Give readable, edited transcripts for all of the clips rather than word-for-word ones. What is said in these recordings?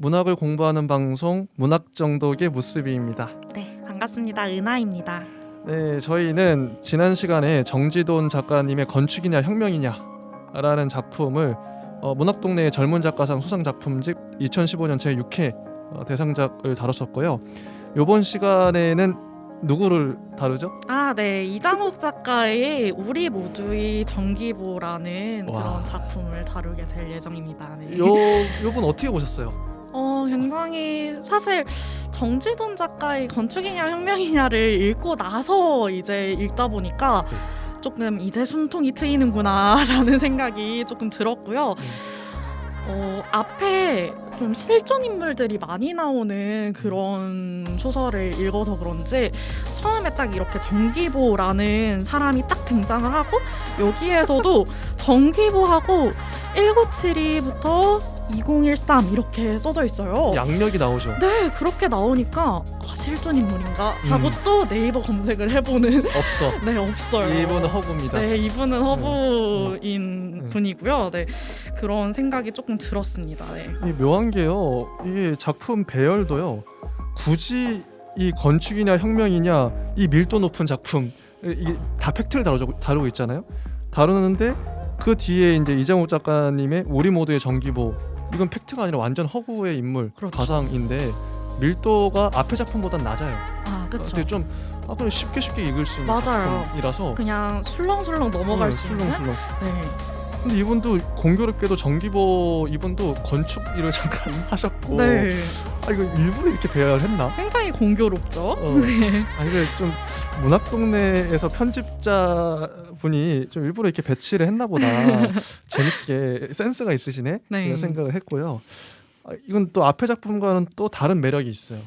문학을 공부하는 방송 문학정독의 무스비입니다. 네, 반갑습니다. 은하입니다. 네, 저희는 지난 시간에 정지돈 작가님의 건축이냐 혁명이냐 라는 작품을 문학동네의 젊은 작가상 수상작품집 2015년 제6회 대상작을 다뤘었고요. 이번 시간에는 누구를 다루죠? 네, 이장욱 작가의 우리 모두의 정기보라는 그런 작품을 다루게 될 예정입니다. 네. 요분 어떻게 보셨어요? 굉장히 사실 정지돈 작가의 건축이냐 혁명이냐를 읽고 나서 이제 읽다 보니까 조금 이제 숨통이 트이는구나라는 생각이 조금 들었고요. 앞에 좀 실존 인물들이 많이 나오는 그런 소설을 읽어서 그런지 처음에 딱 이렇게 정기보라는 사람이 딱 등장을 하고 여기에서도 정기보하고 1972부터 2013 이렇게 써져 있어요. 양력이 나오죠. 네, 그렇게 나오니까 실존 인물인가 하고 또 네이버 검색을 해보는 없어. 네, 없어요. 이분은 허구입니다. 네, 이분은 허구인 분이고요. 네, 그런 생각이 조금 들었습니다. 네. 이 묘한 게요. 이게 작품 배열도요. 굳이 이 건축이냐 혁명이냐 이 밀도 높은 작품 이게 다 팩트를 다루고 있잖아요. 다루는데 그 뒤에 이제 이장욱 작가님의 우리 모두의 정기보 이건 팩트가 아니라 완전 허구의 인물 그렇죠. 가상인데 밀도가 앞의 작품보단 낮아요. 그렇죠. 되게 좀 그냥 쉽게 읽을 수 있는 맞아요. 작품이라서 그냥 술렁술렁 넘어갈 수 있는. 술렁술렁. 네. 근데 이분도 공교롭게도 정기보 이분도 건축 일을 잠깐 하셨고 네. 이거 일부러 이렇게 배열했나? 굉장히 공교롭죠. 네. 이게 좀 문학동네에서 편집자분이 좀 일부러 이렇게 배치를 했나 보다. 재밌게 센스가 있으시네. 네. 이런 생각을 했고요. 이건 또 앞의 작품과는 또 다른 매력이 있어요.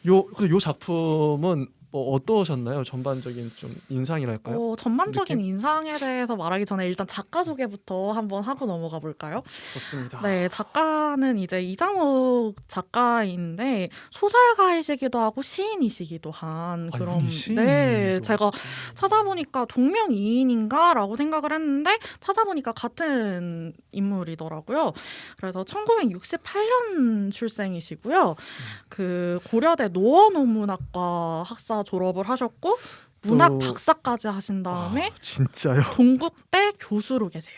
요 작품은 어떠셨나요? 전반적인 좀 인상이랄까요? 전반적인 느낌? 인상에 대해서 말하기 전에 일단 작가 소개부터 한번 하고 넘어가 볼까요? 좋습니다. 네, 작가는 이제 이장욱 작가인데 소설가이시기도 하고 시인이시기도 한 그런. 네, 제가 찾아보니까 동명이인인가라고 생각을 했는데 찾아보니까 같은 인물이더라고요. 그래서 1968년 출생이시고요. 그 고려대 노원어문학과 학사 졸업을 하셨고 문학 박사까지 하신 다음에 진짜요? 동국대 교수로 계세요.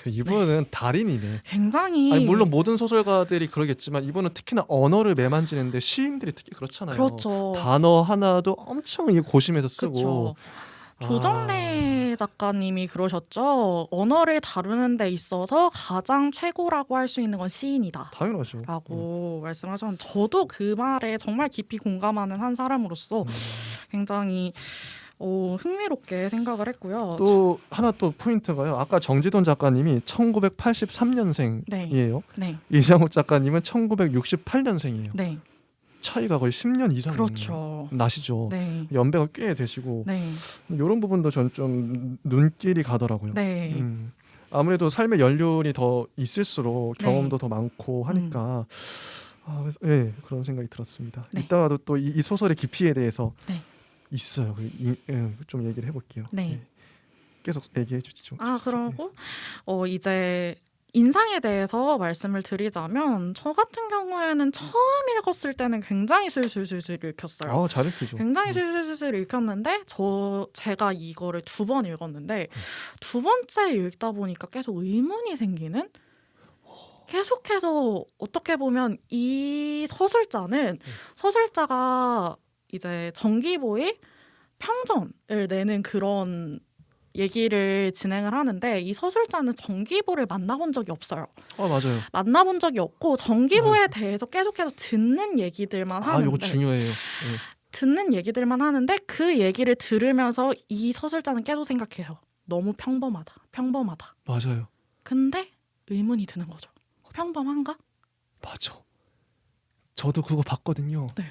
이분은 달인이네. 굉장히 물론 모든 소설가들이 그러겠지만 이분은 특히나 언어를 매만지는데 시인들이 특히 그렇잖아요. 그렇죠. 단어 하나도 엄청 고심해서 쓰고. 그렇죠. 조정래 작가님이 그러셨죠. 언어를 다루는 데 있어서 가장 최고라고 할 수 있는 건 시인이다. 당연하죠. 라고 말씀하셨는데 저도 그 말에 정말 깊이 공감하는 한 사람으로서 굉장히 흥미롭게 생각을 했고요. 또 하나 또 포인트가요. 아까 정지돈 작가님이 1983년생이에요. 네. 이장욱 작가님은 1968년생이에요. 네. 차이가 거의 10년 이상 그렇죠. 나시죠. 네. 연배가 꽤 되시고 네. 이런 부분도 전 좀 눈길이 가더라고요. 네. 아무래도 삶의 연륜이 더 있을수록 경험도 더 많고 하니까 그런 생각이 들었습니다. 네. 이따가도 또 이 소설의 깊이에 대해서 있어요. 좀 얘기를 해볼게요. 네. 계속 얘기해 주시죠. 그러고 이제 인상에 대해서 말씀을 드리자면 저 같은 경우에는 처음 읽었을 때는 굉장히 술술술술 읽혔어요. 잘 읽히죠. 굉장히 술술술술 읽혔는데 제가 이거를 2번 읽었는데 2번째 읽다 보니까 계속 의문이 생기는, 계속해서 어떻게 보면 이 서술자가 이제 정기보의 평전을 내는 그런 얘기를 진행을 하는데 이 서술자는 정기보를 만나본 적이 없어요. 맞아요. 만나본 적이 없고 정기보에 대해서 계속해서 듣는 얘기들만 하는데 이거 중요해요. 듣는 얘기들만 하는데 그 얘기를 들으면서 이 서술자는 계속 생각해요. 너무 평범하다. 맞아요. 근데 의문이 드는 거죠. 평범한가? 맞아. 저도 그거 봤거든요. 네.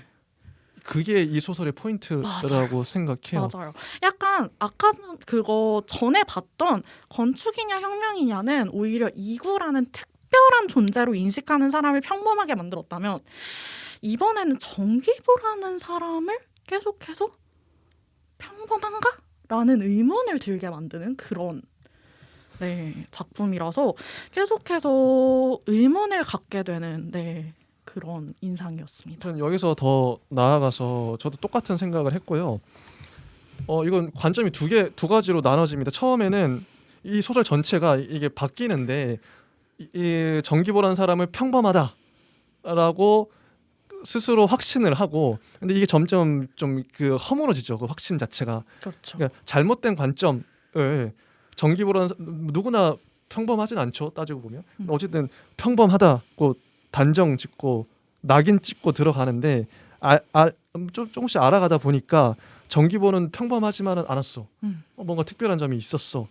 그게 이 소설의 포인트라고 생각해요. 맞아요. 약간 아까 그거 전에 봤던 건축이냐 혁명이냐는 오히려 이구라는 특별한 존재로 인식하는 사람을 평범하게 만들었다면 이번에는 정기보라는 사람을 계속해서 평범한가? 라는 의문을 들게 만드는 그런 네, 작품이라서 계속해서 의문을 갖게 되는 그런 인상이었습니다. 전 여기서 더 나아가서 저도 똑같은 생각을 했고요. 이건 관점이 두 가지로 나눠집니다. 처음에는 이 소설 전체가 이게 바뀌는데 이 정기보라는 사람을 평범하다라고 스스로 확신을 하고, 근데 이게 점점 좀 그 허물어지죠. 그 확신 자체가. 그렇죠. 그러니까 잘못된 관점을 정기보라는 누구나 평범하진 않죠. 따지고 보면. 어쨌든 평범하다고 단정 짓고 낙인 찍고 들어가는데 조금씩 알아가다 보니까 정기보는 평범하지만은 않았어. 뭔가 특별한 점이 있었어.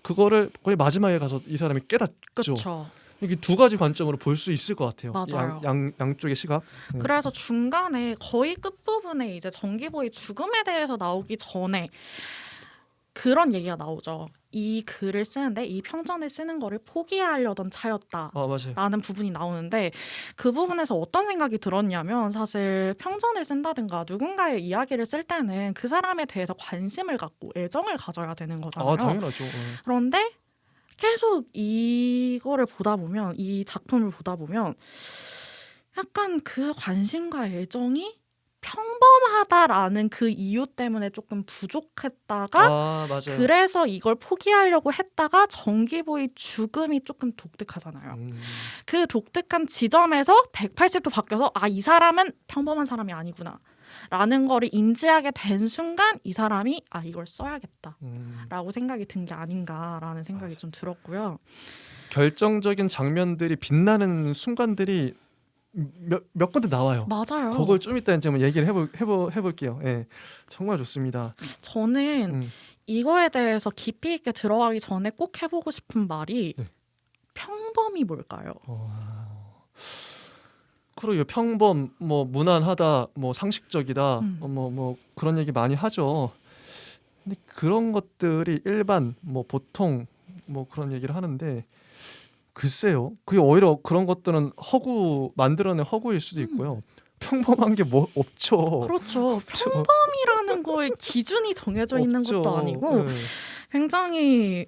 그거를 거의 마지막에 가서 이 사람이 깨닫죠. 그렇죠. 이게 두 가지 관점으로 볼 수 있을 것 같아요. 맞아요. 양쪽의 시각. 그래서 중간에 거의 끝부분에 이제 정기보의 죽음에 대해서 나오기 전에 그런 얘기가 나오죠. 이 글을 쓰는데 이 평전을 쓰는 거를 포기하려던 차였다. 맞아요. 라는 부분이 나오는데 그 부분에서 어떤 생각이 들었냐면 사실 평전을 쓴다든가 누군가의 이야기를 쓸 때는 그 사람에 대해서 관심을 갖고 애정을 가져야 되는 거잖아요. 당연하죠. 그런데 계속 이거를 보다 보면 이 작품을 보다 보면 약간 그 관심과 애정이 평범하다라는 그 이유 때문에 조금 부족했다가 맞아요. 그래서 이걸 포기하려고 했다가 정기보의 죽음이 조금 독특하잖아요. 그 독특한 지점에서 180도 바뀌어서 이 사람은 평범한 사람이 아니구나 라는 거를 인지하게 된 순간 이 사람이 이걸 써야겠다 라고 생각이 든 게 아닌가라는 생각이 좀 들었고요. 결정적인 장면들이 빛나는 순간들이 몇 군데 나와요. 맞아요. 그걸 좀 이따 이제 얘기를 해볼게요. 예, 정말 좋습니다. 저는 이거에 대해서 깊이 있게 들어가기 전에 꼭 해보고 싶은 말이 평범이 뭘까요? 그러게요. 평범, 무난하다, 상식적이다, 뭐 그런 얘기 많이 하죠. 근데 그런 것들이 일반, 보통, 그런 얘기를 하는데 글쎄요. 그게 오히려 그런 것들은 만들어낸 허구일 수도 있고요. 평범한 게 없죠. 그렇죠. 평범이라는 거에 기준이 정해져 있는 것도 아니고 굉장히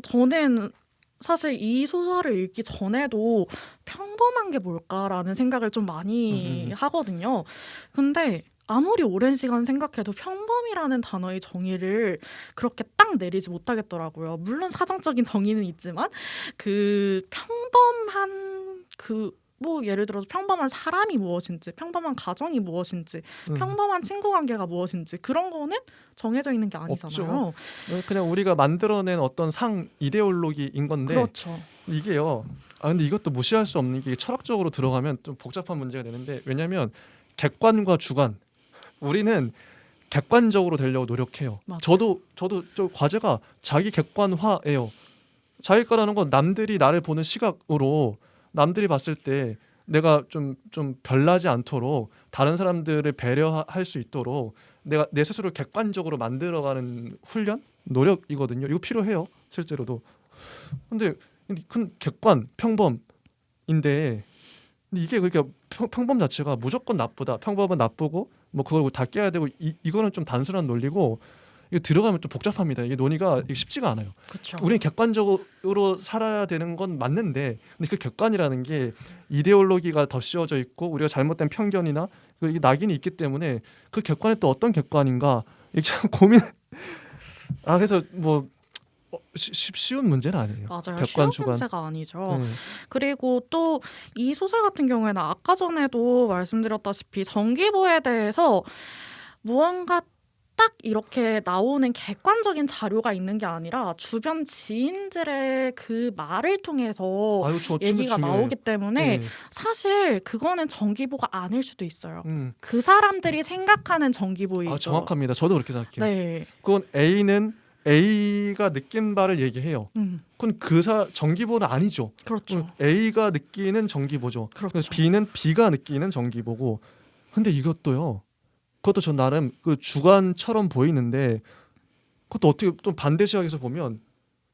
저는 사실 이 소설을 읽기 전에도 평범한 게 뭘까라는 생각을 좀 많이 하거든요. 근데 아무리 오랜 시간 생각해도 평범이라는 단어의 정의를 그렇게 딱 내리지 못하겠더라고요. 물론 사정적인 정의는 있지만 그 평범한 예를 들어서 평범한 사람이 무엇인지, 평범한 가정이 무엇인지, 평범한 친구 관계가 무엇인지 그런 거는 정해져 있는 게 아니잖아요. 없죠. 그냥 우리가 만들어낸 어떤 이데올로기인 건데 그렇죠. 이게요. 근데 이것도 무시할 수 없는 게 철학적으로 들어가면 좀 복잡한 문제가 되는데, 왜냐하면 객관과 주관, 우리는 객관적으로 되려고 노력해요. 맞아요. 저도 저 과제가 자기 객관화예요. 자기 거라는 건 남들이 나를 보는 시각으로, 남들이 봤을 때 내가 좀 별나지 않도록 다른 사람들을 배려할 수 있도록 내가 내 스스로 객관적으로 만들어가는 훈련, 노력이거든요. 이거 필요해요, 실제로도. 근데 그 객관, 평범인데, 이게 그러니까 평범 자체가 무조건 나쁘다, 평범은 나쁘고 그걸 다 깨야 되고, 이거는 좀 단순한 논리고, 이거 들어가면 좀 복잡합니다. 이게 논의가 쉽지가 않아요. 그렇죠. 우리는 객관적으로 살아야 되는 건 맞는데, 근데 그 객관이라는 게 이데올로기가 덧씌워져 있고 우리가 잘못된 편견이나 이 낙인이 있기 때문에 그 객관이 또 어떤 객관인가, 이게 참 고민. 그래서 쉬운 문제는 아니에요. 맞아요. 객관, 쉬운 주관. 문제가 아니죠. 그리고 또 이 소설 같은 경우에는 아까 전에도 말씀드렸다시피 정기보에 대해서 무언가 딱 이렇게 나오는 객관적인 자료가 있는 게 아니라 주변 지인들의 그 말을 통해서 얘기가 나오기 때문에 사실 그거는 정기보가 아닐 수도 있어요. 그 사람들이 생각하는 정기보이죠. 정확합니다. 저도 그렇게 생각해요. 네. 그건 A가 느낀 바를 얘기해요. 그건 정기보는 아니죠. 그렇죠. A가 느끼는 정기보죠. 그렇죠. B는 B가 느끼는 정기보고. 근데 그것도 전 나름 그 주관처럼 보이는데, 그것도 어떻게 좀 반대 시각에서 보면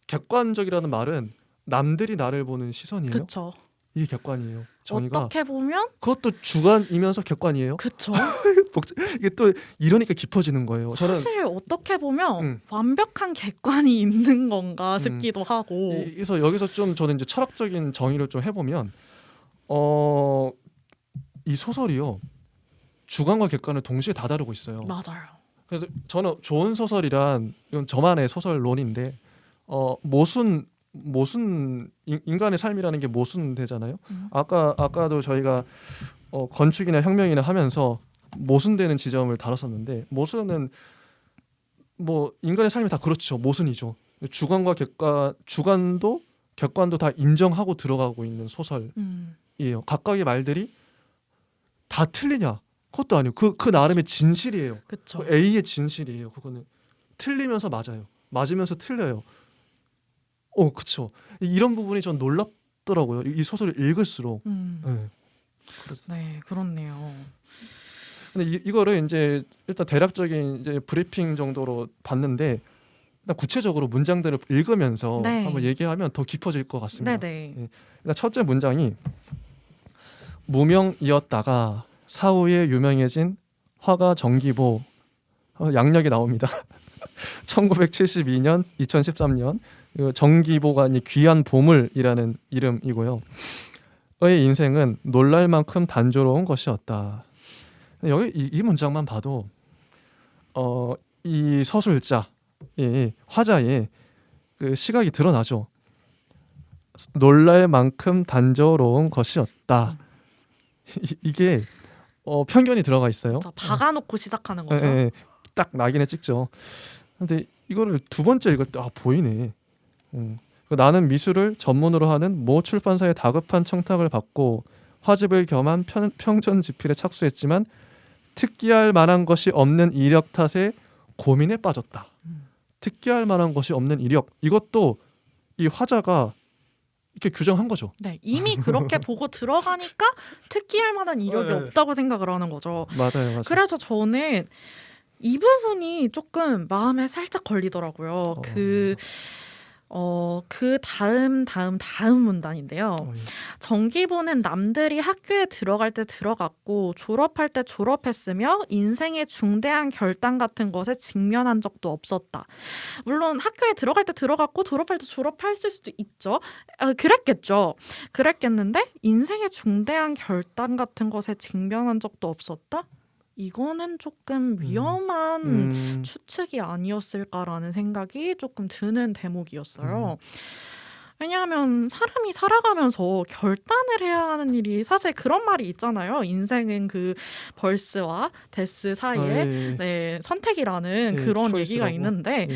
객관적이라는 말은 남들이 나를 보는 시선이에요. 그렇죠. 이게 객관이에요. 정의가 어떻게 보면 그것도 주관이면서 객관이에요. 그쵸. 이게 또 이러니까 깊어지는 거예요. 저는 사실 어떻게 보면 음. 완벽한 객관이 있는 건가 싶기도 하고. 그래서 여기서 좀 저는 이제 철학적인 정의를 좀 해보면 이 소설이요 주관과 객관을 동시에 다 다루고 있어요. 맞아요. 그래서 저는 좋은 소설이란 이건 저만의 소설론인데 모순 인간의 삶이라는 게 모순되잖아요. 아까도 저희가 건축이나 혁명이나 하면서 모순되는 지점을 다뤘었는데 모순은 뭐 인간의 삶이 다 그렇죠. 모순이죠. 주관과 주관도 객관도 다 인정하고 들어가고 있는 소설이에요. 각각의 말들이 다 틀리냐? 그것도 아니고 그 나름의 진실이에요. 그쵸. A의 진실이에요. 그거는 틀리면서 맞아요. 맞으면서 틀려요. 그쵸. 이런 부분이 전 놀랍더라고요. 이 소설을 읽을수록. 네. 네, 그렇네요. 근데 이거를 이제 일단 대략적인 이제 브리핑 정도로 봤는데 일단 구체적으로 문장들을 읽으면서 네. 한번 얘기하면 더 깊어질 것 같습니다. 네네. 일단 첫째 문장이 무명이었다가 사후에 유명해진 화가 정기보 양력이 나옵니다. 1972년, 2013년 정기보가 아닌 귀한 보물이라는 이름이고요. 의 인생은 놀랄 만큼 단조로운 것이었다. 여기 이 문장만 봐도 이 서술자의 화자의 그 시각이 드러나죠. 놀랄 만큼 단조로운 것이었다. 이게 편견이 들어가 있어요. 박아놓고 시작하는 거죠. 딱 낙인에 찍죠. 근데 이거를 두 번째 읽을 때 보이네. 나는 미술을 전문으로 하는 모 출판사의 다급한 청탁을 받고 화집을 겸한 평전지필에 착수했지만 특기할 만한 것이 없는 이력 탓에 고민에 빠졌다. 특기할 만한 것이 없는 이력. 이것도 이 화자가 이렇게 규정한 거죠. 네, 이미 그렇게 보고 들어가니까 특기할 만한 이력이 없다고 생각을 하는 거죠. 맞아요. 그래서 저는 이 부분이 조금 마음에 살짝 걸리더라고요. 그 다음 문단인데요. 정기보는 남들이 학교에 들어갈 때 들어갔고 졸업할 때 졸업했으며 인생의 중대한 결단 같은 것에 직면한 적도 없었다. 물론 학교에 들어갈 때 들어갔고 졸업할 때 졸업했을 수도 있죠. 그랬겠는데 인생의 중대한 결단 같은 것에 직면한 적도 없었다? 이거는 조금 위험한 추측이 아니었을까라는 생각이 조금 드는 대목이었어요. 왜냐하면 사람이 살아가면서 결단을 해야 하는 일이 사실 그런 말이 있잖아요. 인생은 그 벌스와 데스 사이에 선택이라는 그런 초이스라고. 얘기가 있는데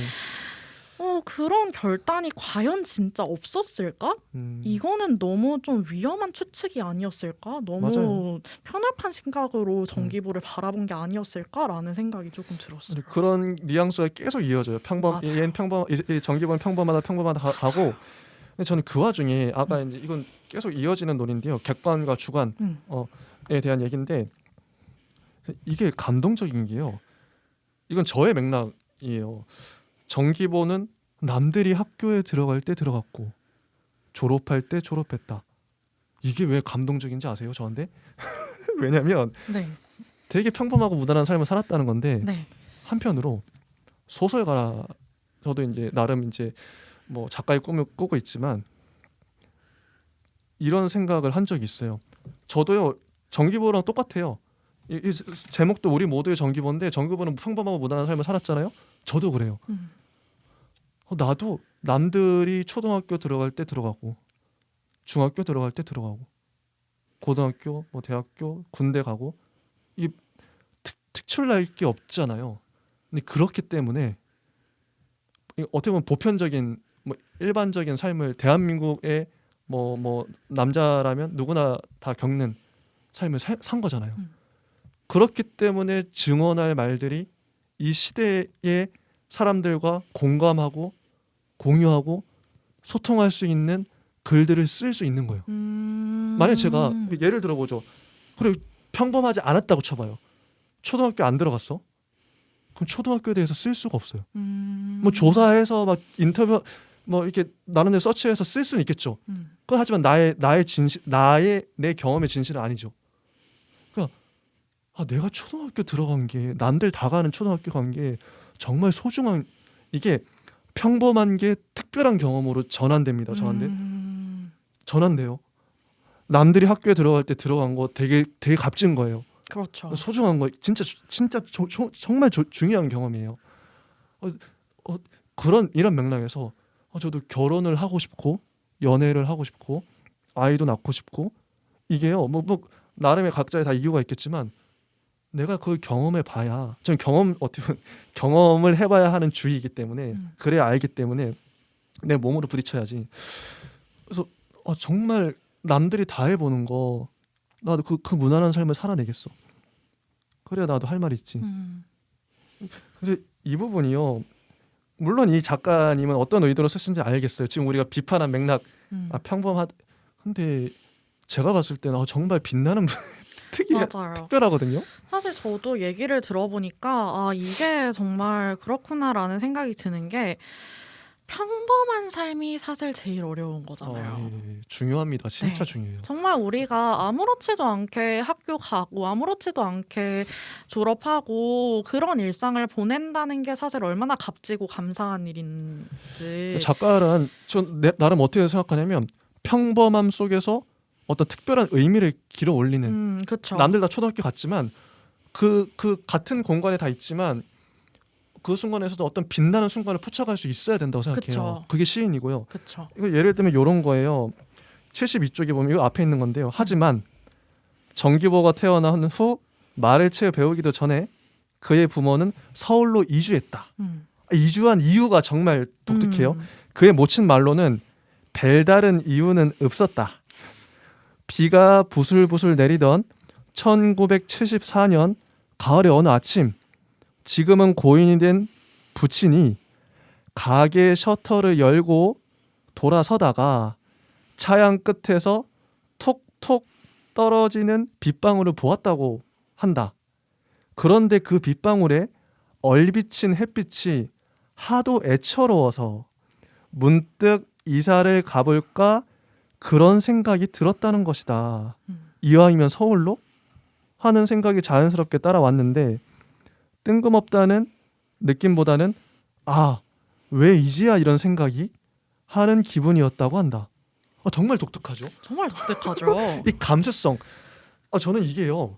그런 결단이 과연 진짜 없었을까? 이거는 너무 좀 위험한 추측이 아니었을까? 너무 맞아요. 편협한 생각으로 정기보를 바라본 게 아니었을까라는 생각이 조금 들었어요. 그런 뉘앙스가 계속 이어져요. 얘는 정기보는 평범하다 가고. 근데 저는 그 와중에 아까 이제 이건 계속 이어지는 논인데요. 객관과 주관에 대한 얘기인데 이게 감동적인 게요. 이건 저의 맥락이에요. 정기보는 남들이 학교에 들어갈 때 들어갔고 졸업할 때 졸업했다. 이게 왜 감동적인지 아세요? 저한테? 왜냐면 되게 평범하고 무난한 삶을 살았다는 건데 한편으로 소설가라 저도 이제 나름 이제 뭐 작가의 꿈을 꾸고 있지만 이런 생각을 한 적이 있어요. 저도요 정기보랑 똑같아요. 이 제목도 우리 모두의 정기보인데 정기보는 평범하고 무난한 삶을 살았잖아요. 저도 그래요. 나도 남들이 초등학교 들어갈 때 들어가고 중학교 들어갈 때 들어가고 고등학교, 뭐 대학교, 군대 가고 이 특출날 게 없잖아요. 근데 그렇기 때문에 어떻게 보면 보편적인 뭐 일반적인 삶을 대한민국의 뭐 남자라면 누구나 다 겪는 삶을 산 거잖아요. 그렇기 때문에 증언할 말들이 이 시대의 사람들과 공감하고 공유하고 소통할 수 있는 글들을 쓸 수 있는 거예요. 만약 제가 예를 들어보죠. 그래 평범하지 않았다고 쳐봐요. 초등학교 안 들어갔어? 그럼 초등학교에 대해서 쓸 수가 없어요. 뭐 조사해서 막 인터뷰 뭐 이렇게 나름대로 서치해서 쓸 수는 있겠죠. 그건 하지만 나의 진실, 내 경험의 진실은 아니죠. 그러니까 내가 초등학교 들어간 게, 남들 다 가는 초등학교 간 게 정말 소중한, 이게 평범한 게 특별한 경험으로 전환됩니다. 전환돼요. 남들이 학교에 들어갈 때 들어간 거 되게 값진 거예요. 그렇죠. 소중한 거, 진짜 정말 중요한 경험이에요. 이런 맥락에서 저도 결혼을 하고 싶고, 연애를 하고 싶고, 아이도 낳고 싶고, 이게요 뭐 나름의 각자의 다 이유가 있겠지만 내가 그걸 경험해 봐야, 저는 어떻게 보면 경험을 해봐야 하는 주의이기 때문에, 그래야 알기 때문에 내 몸으로 부딪혀야지. 그래서 정말 남들이 다 해보는 거 나도 그 무난한 삶을 살아내겠어. 그래야 나도 할 말 있지. 그래서 이 부분이요, 물론 이 작가님은 어떤 의도로 쓰신지 알겠어요. 지금 우리가 비판한 맥락, 근데 제가 봤을 때는 정말 빛나는 맞아요. 특별하거든요. 사실 저도 얘기를 들어보니까 이게 정말 그렇구나라는 생각이 드는 게, 평범한 삶이 사실 제일 어려운 거잖아요. 예, 중요합니다. 진짜 네. 중요해요. 정말 우리가 아무렇지도 않게 학교 가고 아무렇지도 않게 졸업하고 그런 일상을 보낸다는 게 사실 얼마나 값지고 감사한 일인지. 작가는 나름 어떻게 생각하냐면, 평범함 속에서 어떤 특별한 의미를 길어 올리는, 그쵸. 남들 다 초등학교 갔지만 그 같은 공간에 다 있지만 그 순간에서도 어떤 빛나는 순간을 포착할 수 있어야 된다고 생각해요. 그쵸. 그게 시인이고요. 그쵸. 이거 예를 들면 이런 거예요. 72쪽에 보면 이거 앞에 있는 건데요. 하지만 정기보가 태어난 후 말을 채워 배우기도 전에 그의 부모는 서울로 이주했다. 이주한 이유가 정말 독특해요. 그의 모친 말로는 별다른 이유는 없었다. 비가 부슬부슬 내리던 1974년 가을의 어느 아침, 지금은 고인이 된 부친이 가게 셔터를 열고 돌아서다가 차양 끝에서 톡톡 떨어지는 빗방울을 보았다고 한다. 그런데 그 빗방울에 얼비친 햇빛이 하도 애처로워서 문득 이사를 가볼까 그런 생각이 들었다는 것이다. 이왕이면 서울로? 하는 생각이 자연스럽게 따라왔는데 뜬금없다는 느낌보다는 왜 이제야 이런 생각이? 하는 기분이었다고 한다. 정말 독특하죠? 정말 독특하죠. 이 감수성. 저는 이게요.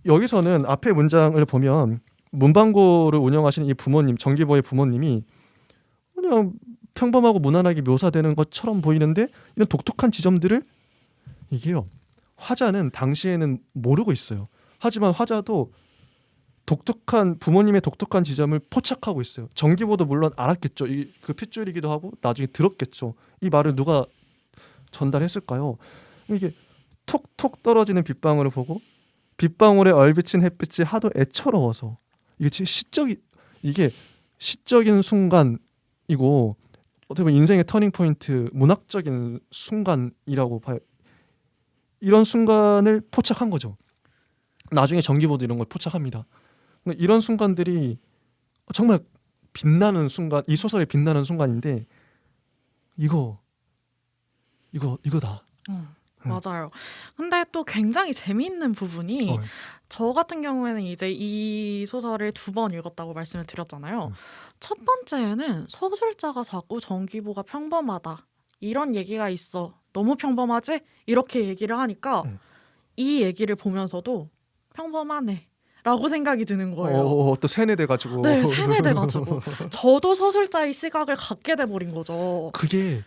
여기서는 앞에 문장을 보면 문방구를 운영하시는 이 부모님, 정기보의 부모님이 그냥 평범하고 무난하게 묘사되는 것처럼 보이는데 이런 독특한 지점들을, 이게요, 화자는 당시에는 모르고 있어요. 하지만 화자도 부모님의 독특한 지점을 포착하고 있어요. 정기보도 물론 알았겠죠. 그 핏줄이기도 하고 나중에 들었겠죠. 이 말을 누가 전달했을까요? 이게 톡톡 떨어지는 빗방울을 보고 빗방울에 얼비친 햇빛이 하도 애처로워서, 이게 시적인 순간이고 어떻게 보면 인생의 터닝 포인트, 문학적인 순간이라고 봐요. 이런 순간을 포착한 거죠. 나중에 정기보도 이런 걸 포착합니다. 이런 순간들이 정말 빛나는 순간, 이 소설의 빛나는 순간인데 이거다. 맞아요. 근데 또 굉장히 재미있는 부분이, 저 같은 경우에는 이제 이 소설을 2번 읽었다고 말씀을 드렸잖아요. 첫 번째에는 서술자가 자꾸 정기보가 평범하다, 이런 얘기가 있어, 너무 평범하지? 이렇게 얘기를 하니까 이 얘기를 보면서도 평범하네 라고 생각이 드는 거예요. 또 세뇌돼가지고. 네, 세뇌돼가지고 저도 서술자의 시각을 갖게 돼버린 거죠. 그게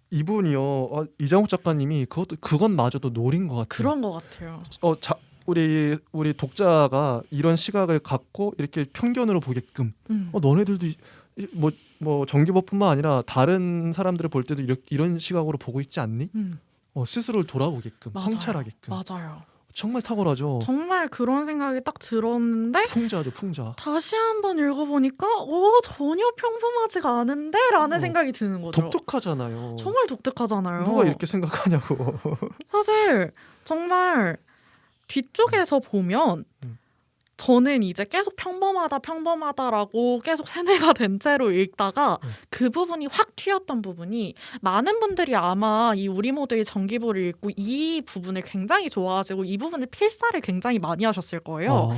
이분이요, 이장욱 작가님이 그것마저도 노린 것 같아요. 그런 것 같아요. 우리 독자가 이런 시각을 갖고 이렇게 편견으로 보게끔, 너네들도 뭐 정기보뿐만 아니라 다른 사람들을 볼 때도 이런 시각으로 보고 있지 않니? 스스로를 돌아보게끔, 맞아요. 성찰하게끔. 맞아요. 정말 탁월하죠. 정말 그런 생각이 딱 들었는데 풍자죠, 풍자. 다시 한번 읽어보니까 전혀 평범하지가 않은데? 라는 생각이 드는 거죠. 독특하잖아요. 정말 독특하잖아요. 누가 이렇게 생각하냐고. 사실 정말 뒤쪽에서 보면 저는 이제 계속 평범하다라고 계속 세뇌가 된 채로 읽다가 그 부분이 확 튀었던 부분이 많은 분들이 아마 이 우리 모두의 정기보를 읽고 이 부분을 굉장히 좋아하시고 이 부분을 필사를 굉장히 많이 하셨을 거예요.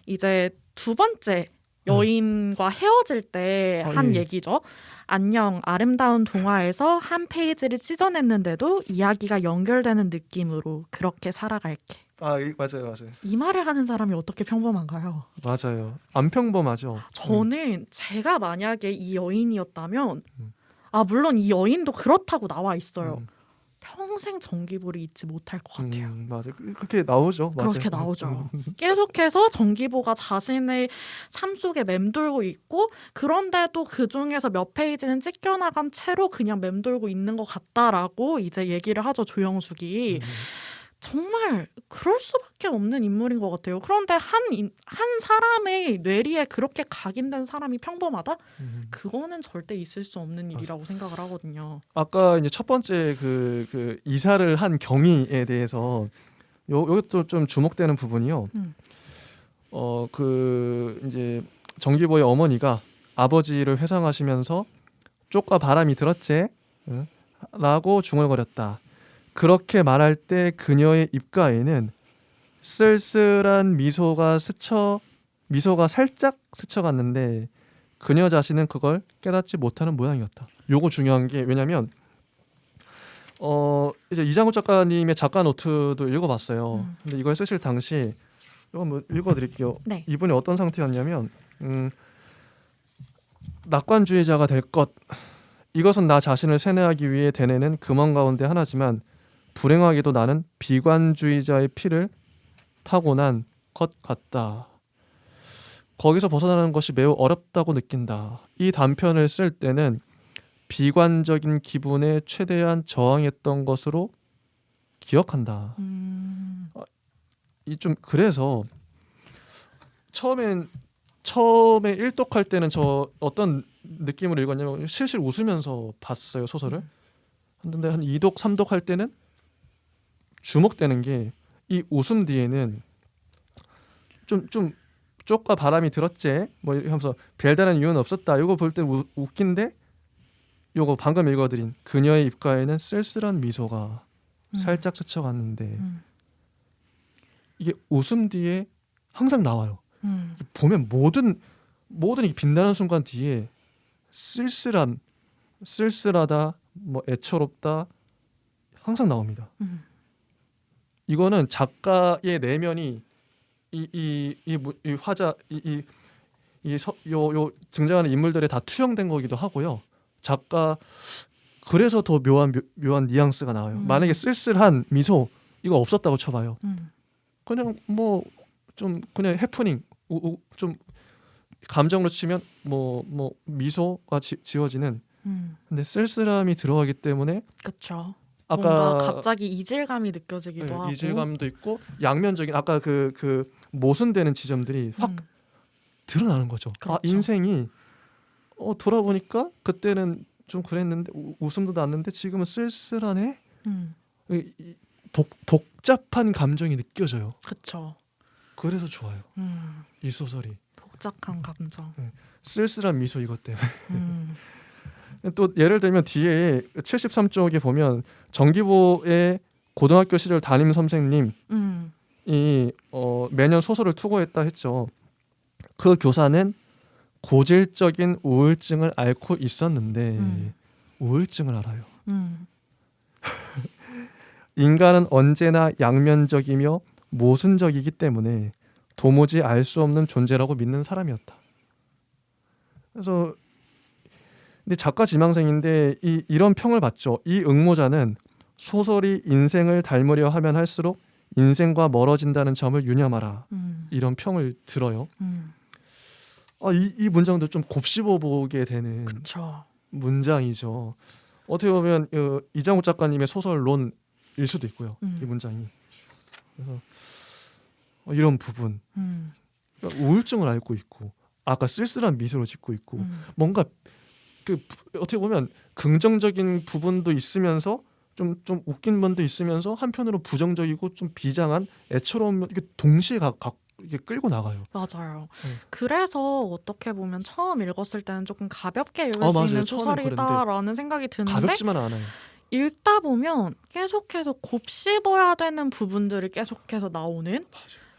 이제 두 번째 여인과 헤어질 때 한 예. 얘기죠. 안녕, 아름다운 동화에서 한 페이지를 찢어냈는데도 이야기가 연결되는 느낌으로 그렇게 살아갈게. 맞아요. 이 말을 하는 사람이 어떻게 평범한가요? 맞아요. 안 평범하죠. 저는 제가 만약에 이 여인이었다면 물론 이 여인도 그렇다고 나와 있어요. 평생 정기보를 잊지 못할 것 같아요. 맞아요. 그렇게 나오죠. 맞아요. 그렇게 나오죠. 계속해서 정기보가 자신의 삶 속에 맴돌고 있고 그런데도 그중에서 몇 페이지는 찢겨나간 채로 그냥 맴돌고 있는 것 같다라고 이제 얘기를 하죠. 조영숙이. 정말 그럴 수밖에 없는 인물인 것 같아요. 그런데 한 사람의 뇌리에 그렇게 각인된 사람이 평범하다? 그거는 절대 있을 수 없는 일이라고 생각을 하거든요. 아까 이제 첫 번째 그 이사를 한 경위에 대해서 이것도 좀 주목되는 부분이요. 그 이제 정기보의 어머니가 아버지를 회상하시면서 쪽과 바람이 들었지? 라고 중얼거렸다. 그렇게 말할 때 그녀의 입가에는 쓸쓸한 미소가 살짝 스쳐갔는데 그녀 자신은 그걸 깨닫지 못하는 모양이었다. 요거 중요한 게 왜냐면 이제 이장우 작가님의 작가 노트도 읽어봤어요. 근데 이걸 쓰실 당시 이거 뭐 읽어드릴게요. 네. 이분이 어떤 상태였냐면 낙관주의자가 될 것. 이것은 나 자신을 세뇌하기 위해 되뇌는 금원 가운데 하나지만 불행하게도 나는 비관주의자의 피를 타고난 것 같다. 거기서 벗어나는 것이 매우 어렵다고 느낀다. 이 단편을 쓸 때는 비관적인 기분에 최대한 저항했던 것으로 기억한다. 이 좀 그래서 처음에 일독할 때는 저 어떤 느낌으로 읽었냐면 실실 웃으면서 봤어요, 소설을. 근데 한 2독, 3독 할 때는 주목되는 게 이 웃음 뒤에는 좀 쪽과 바람이 들었지 뭐 이렇게 하면서 별다른 이유는 없었다. 이거 볼 때 웃긴데 요거 방금 읽어드린 그녀의 입가에는 쓸쓸한 미소가 살짝 스쳐갔는데 이게 웃음 뒤에 항상 나와요. 보면 모든 이 빛나는 순간 뒤에 쓸쓸하다, 뭐 애처롭다 항상 나옵니다. 이거는 작가의 내면이 이 화자 요 등장하는 인물들에 다 투영된 거기도 하고요. 작가 그래서 더 묘한 뉘앙스가 나와요. 만약에 쓸쓸한 미소 이거 없었다고 쳐봐요. 그냥 뭐 좀 그냥 해프닝 좀 감정으로 치면 뭐 미소가 지워지는. 근데 쓸쓸함이 들어가기 때문에 그렇죠. 아까 뭔가 갑자기 이질감이 느껴지기도 하고 이질감도 있고 양면적인 아까 그 모순되는 지점들이 확 드러나는 거죠. 그렇죠. 인생이 돌아보니까 그때는 좀 그랬는데 웃음도 났는데 지금은 쓸쓸하네. 복잡한 감정이 느껴져요. 그렇죠. 그래서 좋아요. 이 소설이 복잡한 감정. 쓸쓸한 미소 이것 때문에. 또 예를 들면 뒤에 73쪽에 보면 정기보의 고등학교 시절 담임 선생님이 매년 소설을 투고했다 했죠. 그 교사는 고질적인 우울증을 앓고 있었는데 우울증을 알아요. 인간은 언제나 양면적이며 모순적이기 때문에 도무지 알 수 없는 존재라고 믿는 사람이었다. 그래서 근데 작가 지망생인데 이런 평을 받죠. 이 응모자는 소설이 인생을 닮으려 하면 할수록 인생과 멀어진다는 점을 유념하라. 이런 평을 들어요. 이 문장도 좀 곱씹어 보게 되는 그쵸. 문장이죠. 어떻게 보면 이장우 작가님의 소설론일 수도 있고요. 이 문장이. 그래서 이런 부분. 그러니까 우울증을 앓고 있고 아까 쓸쓸한 미소를 짓고 있고 뭔가 어떻게 보면 긍정적인 부분도 있으면서 좀 웃긴 면도 있으면서 한편으로 부정적이고 좀 비장한 애처로운 면 이게 동시에 이게 끌고 나가요. 맞아요. 네. 그래서 어떻게 보면 처음 읽었을 때는 조금 가볍게 읽을 수 맞아요. 있는 처음엔 소설이다라는 생각이 드는데 가볍지만은 않아요. 읽다 보면 계속해서 곱씹어야 되는 부분들이 계속해서 나오는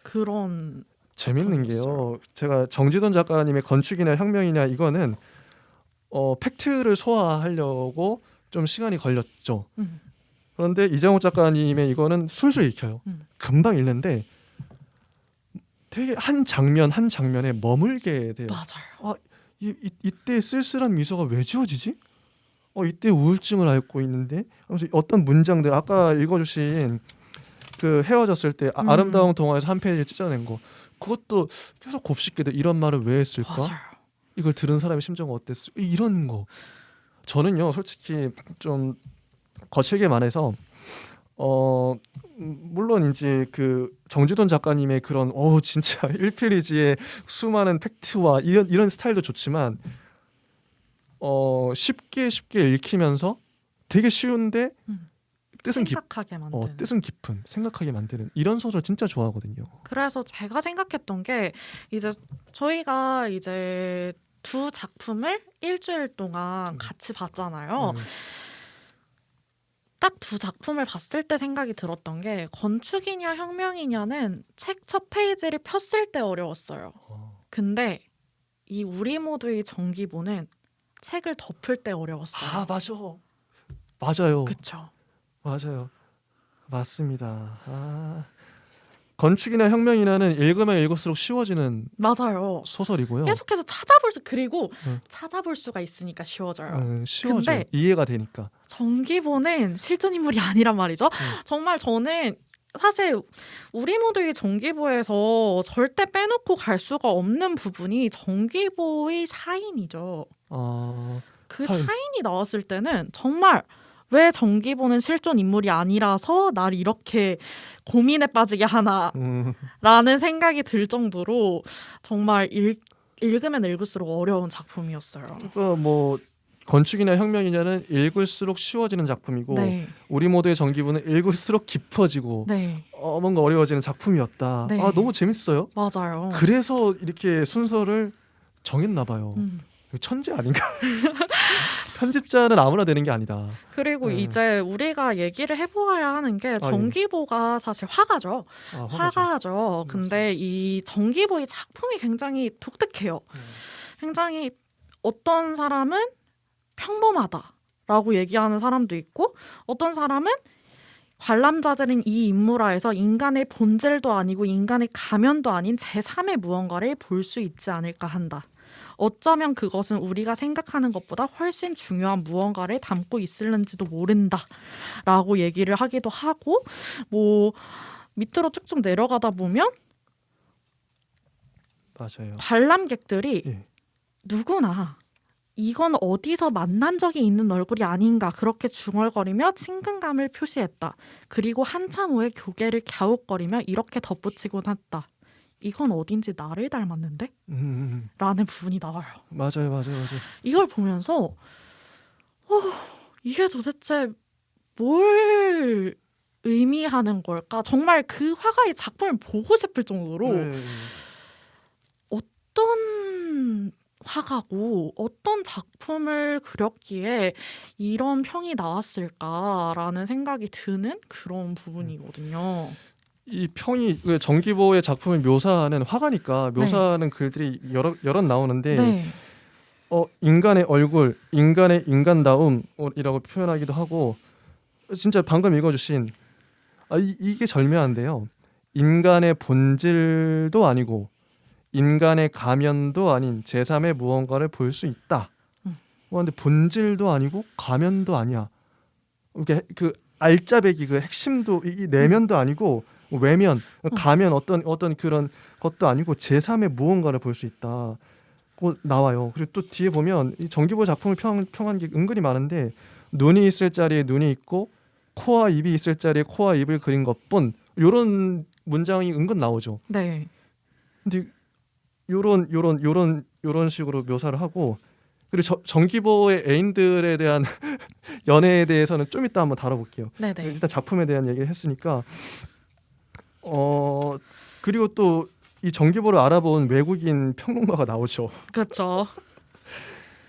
그런 재밌는 작품이었어요. 게요. 제가 정지돈 작가님의 건축이냐 혁명이냐 이거는 팩트를 소화하려고 좀 시간이 걸렸죠. 음, 그런데 이정욱 작가님의 이거는 술술 읽혀요. 금방 읽는데 되게 한 장면 한 장면에 머물게 돼요. 맞아요. 이때 쓸쓸한 미소가 왜 지워지지? 이때 우울증을 앓고 있는데 그래서 어떤 문장들 아까 읽어주신 그 헤어졌을 때 아름다운 동화에서 한 페이지 찢어낸 거 그것도 계속 곱씹게 돼. 이런 말을 왜 했을까? 맞아요. 이걸 들은 사람의 심정은 어땠어? 이런 거 저는요 솔직히 좀 거칠게 말해서 물론 이제 그 정지돈 작가님의 그런 진짜 1페이지의 수많은 팩트와 이런 스타일도 좋지만 쉽게 읽히면서 되게 쉬운데 생각하게 만드는. 뜻은 깊은 생각하게 만드는 이런 소설 진짜 좋아하거든요. 그래서 제가 생각했던 게 이제 저희가 이제 두 작품을 일주일 동안 같이 봤잖아요. 딱 두 작품을 봤을 때 생각이 들었던 게 건축이냐 혁명이냐는 책 첫 페이지를 폈을 때 어려웠어요. 근데 이 우리 모두의 정기보는 책을 덮을 때 어려웠어요. 맞아요. 그렇죠. 맞아요. 맞습니다. 건축이나 혁명이나는 읽으면 읽을수록 쉬워지는 맞아요. 소설이고요. 계속해서 찾아볼 수가 있으니까 쉬워져요. 쉬워져요. 근데 이해가 되니까. 정기보는 실존 인물이 아니란 말이죠. 정말 저는 사실 우리 모두의 정기보에서 절대 빼놓고 갈 수가 없는 부분이 정기보의 사인이죠. 그 사인. 사인이 나왔을 때는 정말 왜 정기보는 실존 인물이 아니라서 날 이렇게 고민에 빠지게 하나라는 생각이 들 정도로 정말 읽으면 읽을수록 어려운 작품이었어요. 그러니까 뭐 건축이나 혁명이냐는 읽을수록 쉬워지는 작품이고 네. 우리 모두의 정기부는 읽을수록 깊어지고 네. 뭔가 어려워지는 작품이었다. 네. 너무 재밌어요. 맞아요. 그래서 이렇게 순서를 정했나 봐요. 천재 아닌가? 편집자는 아무나 되는 게 아니다. 그리고 이제 우리가 얘기를 해보아야 하는 게 정기보가 사실 화가죠. 화가죠. 근데 이 정기보의 작품이 굉장히 독특해요. 굉장히 어떤 사람은 평범하다라고 얘기하는 사람도 있고 어떤 사람은 관람자들은 이 인물화에서 인간의 본질도 아니고 인간의 가면도 아닌 제3의 무언가를 볼 수 있지 않을까 한다. 어쩌면 그것은 우리가 생각하는 것보다 훨씬 중요한 무언가를 담고 있을는지도 모른다라고 얘기를 하기도 하고 뭐 밑으로 쭉쭉 내려가다 보면 맞아요. 관람객들이 누구나 이건 어디서 만난 적이 있는 얼굴이 아닌가 그렇게 중얼거리며 친근감을 표시했다. 그리고 한참 후에 고개를 갸웃거리며 이렇게 덧붙이곤 했다. 이건 어딘지 나를 닮았는데? 라는 부분이 나와요. 맞아요. 이걸 보면서 이게 도대체 뭘 의미하는 걸까? 정말 그 화가의 작품을 보고 싶을 정도로 어떤 화가고 어떤 작품을 그렸기에 이런 평이 나왔을까라는 생각이 드는 그런 부분이거든요. 이 평이 정기보의 작품을 묘사하는 화가니까 묘사하는 글들이 여러 나오는데 인간의 얼굴, 인간의 인간다움이라고 표현하기도 하고 진짜 방금 읽어주신 이게 절묘한데요. 인간의 본질도 아니고 인간의 가면도 아닌 제3의 무언가를 볼 수 있다. 근데 본질도 아니고 가면도 아니야. 이렇게 그 알짜배기 그 핵심도 이 내면도 아니고 외면, 가면 어떤 그런 것도 아니고 제3의 무언가를 볼 수 있다. 나와요. 그리고 또 뒤에 보면 이 정기보 작품을 평한 게 은근히 많은데 눈이 있을 자리에 눈이 있고 코와 입이 있을 자리에 코와 입을 그린 것뿐 이런 문장이 은근 나오죠. 네. 근데 요런 식으로 묘사를 하고 그리고 정기보의 애인들에 대한 연애에 대해서는 좀 이따 한번 다뤄볼게요. 네네. 일단 작품에 대한 얘기를 했으니까 그리고 또 이 정기보를 알아본 외국인 평론가가 나오죠. 그렇죠.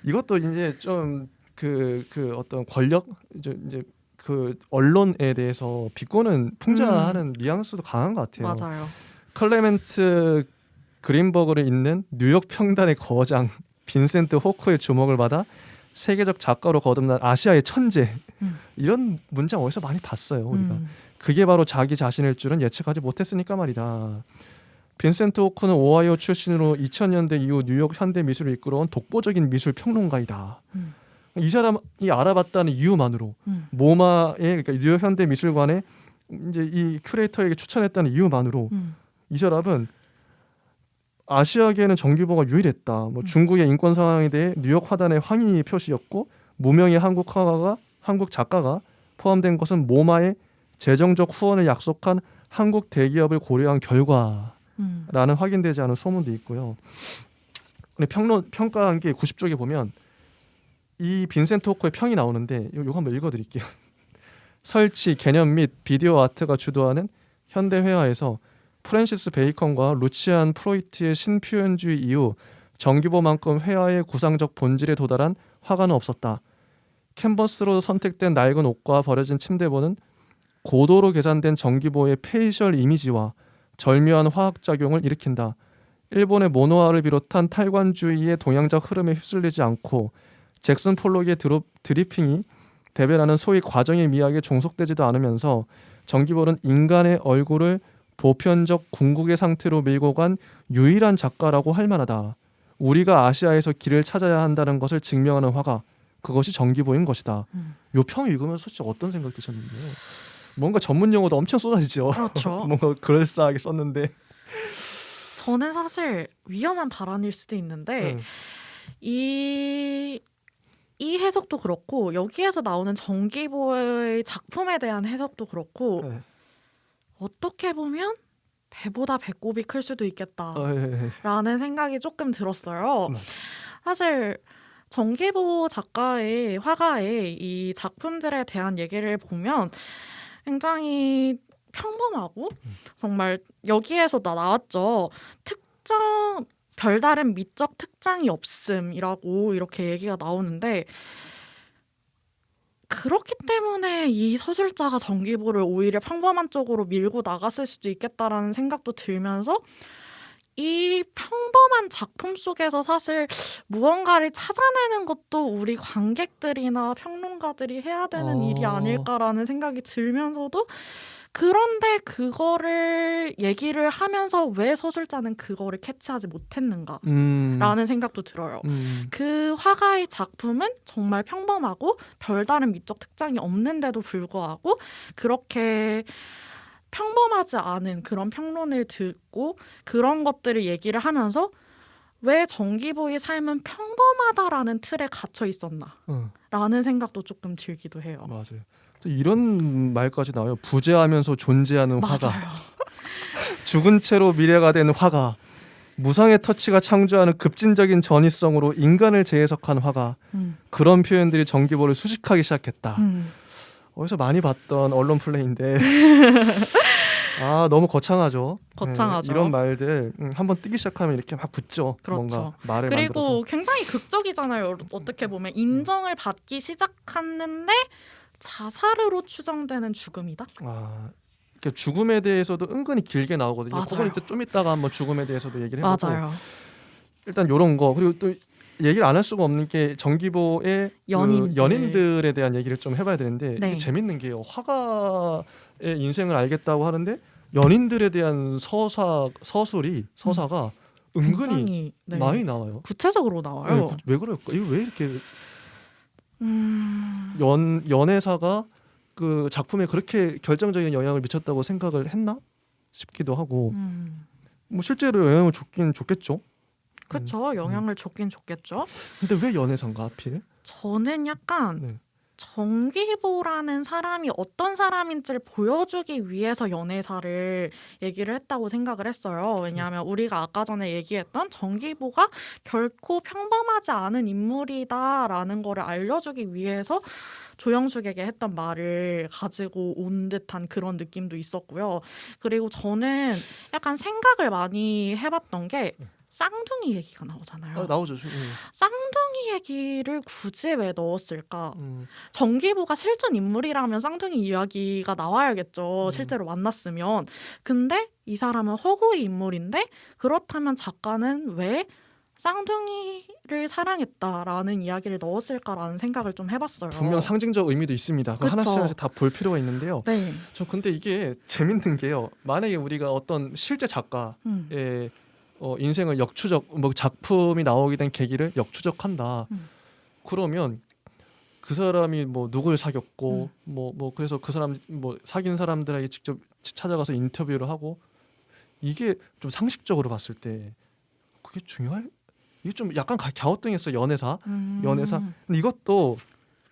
이것도 이제 좀 그 어떤 권력 이제 그 언론에 대해서 비꼬는 풍자하는 뉘앙스도 강한 것 같아요. 맞아요. 클레멘트 그린버그를 잇는 뉴욕 평단의 거장 빈센트 호커의 주목을 받아 세계적 작가로 거듭난 아시아의 천재. 이런 문장 어디서 많이 봤어요, 우리가. 그게 바로 자기 자신일 줄은 예측하지 못했으니까 말이다. 빈센트 호커는 오하이오 출신으로 2000년대 이후 뉴욕 현대 미술을 이끌어온 독보적인 미술 평론가이다. 이 사람이 알아봤다는 이유만으로 모마의 그러니까 뉴욕 현대 미술관에 이제 이 큐레이터에게 추천했다는 이유만으로 이 사람은 아시아계에는 정기보가 유일했다. 뭐 중국의 인권 상황에 대해 뉴욕 화단의 항의 표시였고 무명의 한국 작가가 포함된 것은 모마의 재정적 후원을 약속한 한국 대기업을 고려한 결과라는 확인되지 않은 소문도 있고요. 근데 평가한 게 90쪽에 보면 이 빈센트 호커의 평이 나오는데 이거 한번 읽어드릴게요. 설치, 개념 및 비디오 아트가 주도하는 현대 회화에서 프랜시스 베이컨과 루치안 프로이트의 신표현주의 이후 정기보만큼 회화의 구상적 본질에 도달한 화가는 없었다. 캔버스로 선택된 낡은 옷과 버려진 침대보는 고도로 계산된 정기보의 페이셜 이미지와 절묘한 화학작용을 일으킨다. 일본의 모노화를 비롯한 탈관주의의 동양적 흐름에 휩쓸리지 않고 잭슨 폴록의 드리핑이 대변하는 소위 과정의 미학에 종속되지도 않으면서 정기볼은 인간의 얼굴을 보편적 궁극의 상태로 밀고 간 유일한 작가라고 할 만하다. 우리가 아시아에서 길을 찾아야 한다는 것을 증명하는 화가 그것이 정기보인 것이다. 요 평 읽으면서 솔직히 어떤 생각 드셨는데요? 뭔가 전문 용어도 엄청 쏟아지죠. 그렇죠. 뭔가 그럴싸하게 썼는데 저는 사실 위험한 발언일 수도 있는데 이 해석도 그렇고 여기에서 나오는 정기보의 작품에 대한 해석도 그렇고 어떻게 보면 배보다 배꼽이 클 수도 있겠다라는 생각이 조금 들었어요. 사실 정기보 작가의 화가의 이 작품들에 대한 얘기를 보면 굉장히 평범하고 정말 여기에서 나왔죠. 특정 별다른 미적 특장이 없음이라고 이렇게 얘기가 나오는데 그렇기 때문에 이 서술자가 정기보를 오히려 평범한 쪽으로 밀고 나갔을 수도 있겠다라는 생각도 들면서 이 평범한 작품 속에서 사실 무언가를 찾아내는 것도 우리 관객들이나 평론가들이 해야 되는 일이 아닐까라는 생각이 들면서도 그런데 그거를 얘기를 하면서 왜 서술자는 그거를 캐치하지 못했는가라는 생각도 들어요. 그 화가의 작품은 정말 평범하고 별다른 미적 특장이 없는데도 불구하고 그렇게 평범하지 않은 그런 평론을 듣고 그런 것들을 얘기를 하면서 왜 정기보의 삶은 평범하다라는 틀에 갇혀 있었나 라는 생각도 조금 들기도 해요. 맞아요. 또 이런 말까지 나와요. 부재하면서 존재하는 화가. 맞아요. 죽은 채로 미래가 된 화가. 무상의 터치가 창조하는 급진적인 전이성으로 인간을 재해석한 화가. 그런 표현들이 정기보를 수식하기 시작했다. 어디서 많이 봤던 언론 플레이인데 아 너무 거창하죠. 거창하죠. 네, 이런 말들 한번 뜨기 시작하면 이렇게 막 붙죠. 그렇죠. 뭔가 말을 그리고 만들어서. 굉장히 극적이잖아요. 어떻게 보면 인정을 받기 시작했는데 자살으로 추정되는 죽음이다. 그러니까 죽음에 대해서도 은근히 길게 나오거든요. 맞아요. 그건 이제 좀 이따가 한번 죽음에 대해서도 얘기를 해보고 맞아요. 일단 이런 거 그리고 또 얘기를 안 할 수가 없는 게 정기보의 연인들에 대한 얘기를 좀 해봐야 되는데 네. 이게 재밌는 게요. 화가의 인생을 알겠다고 하는데 연인들에 대한 서사가 은근히 네. 많이 나와요. 구체적으로 나와요. 네, 왜 그럴까? 이거 왜 이렇게 연애사가 그 작품에 그렇게 결정적인 영향을 미쳤다고 생각을 했나 싶기도 하고 뭐 실제로 영향을 줬긴 줬겠죠. 그렇죠. 영향을 줬긴 줬겠죠. 근데 왜 연애사인가 하필? 저는 약간 정기보라는 사람이 어떤 사람인지를 보여주기 위해서 연애사를 얘기를 했다고 생각을 했어요. 왜냐하면 우리가 아까 전에 얘기했던 정기보가 결코 평범하지 않은 인물이다라는 거를 알려주기 위해서 조영숙에게 했던 말을 가지고 온 듯한 그런 느낌도 있었고요. 그리고 저는 약간 생각을 많이 해봤던 게 쌍둥이 얘기가 나오잖아요. 나오죠. 쌍둥이 얘기를 굳이 왜 넣었을까? 정기보가 실존 인물이라면 쌍둥이 이야기가 나와야겠죠. 실제로 만났으면. 근데 이 사람은 허구의 인물인데 그렇다면 작가는 왜 쌍둥이를 사랑했다라는 이야기를 넣었을까라는 생각을 좀 해봤어요. 분명 상징적 의미도 있습니다. 그거 그쵸. 하나씩 다 볼 필요가 있는데요. 네. 저 근데 이게 재밌는 게요. 만약에 우리가 어떤 실제 작가의 인생을 역추적, 뭐 작품이 나오게 된 계기를 역추적한다. 그러면 그 사람이 뭐 누굴 사귀었고 뭐 그래서 그 사람 뭐 사귄 사람들에게 직접 찾아가서 인터뷰를 하고 이게 좀 상식적으로 봤을 때 그게 이게 좀 약간 갸우뚱했어. 연애사. 근데 이것도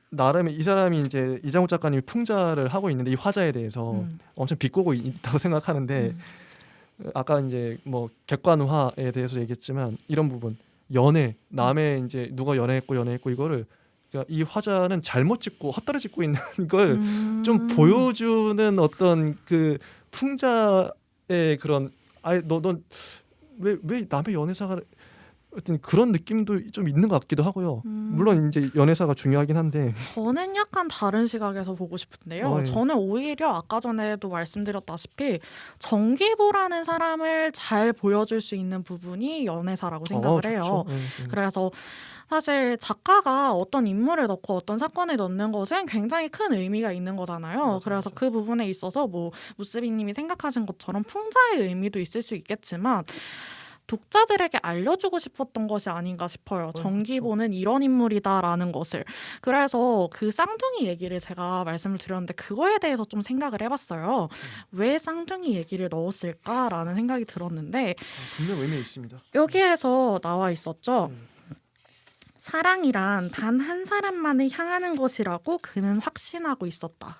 나름의 이 사람이 이제 이장욱 작가님이 풍자를 하고 있는데 이 화자에 대해서 엄청 비꼬고 있다고 생각하는데 아까 이제 뭐 객관화에 대해서 얘기했지만 이런 부분 남의 이제 누가 연애했고 이거를 그러니까 이 화자는 잘못 짓고 헛다리 짓고 있는 걸 좀 보여주는 어떤 그 풍자의 그런 넌 왜 남의 연애사가 어떤 그런 느낌도 좀 있는 것 같기도 하고요. 물론 이제 연애사가 중요하긴 한데 저는 약간 다른 시각에서 보고 싶은데요. 예. 저는 오히려 아까 전에도 말씀드렸다시피 정기보라는 사람을 잘 보여줄 수 있는 부분이 연애사라고 생각을 해요. 좋죠. 그래서 사실 작가가 어떤 인물을 넣고 어떤 사건을 넣는 것은 굉장히 큰 의미가 있는 거잖아요. 그래서 그 부분에 있어서 뭐 무스비님이 생각하신 것처럼 풍자의 의미도 있을 수 있겠지만 독자들에게 알려주고 싶었던 것이 아닌가 싶어요. 정기보는 이런 인물이다라는 것을. 그래서 그 쌍둥이 얘기를 제가 말씀을 드렸는데 그거에 대해서 좀 생각을 해봤어요. 왜 쌍둥이 얘기를 넣었을까라는 생각이 들었는데 분명 의미 있습니다. 여기에서 나와 있었죠. 사랑이란 단 한 사람만을 향하는 것이라고 그는 확신하고 있었다.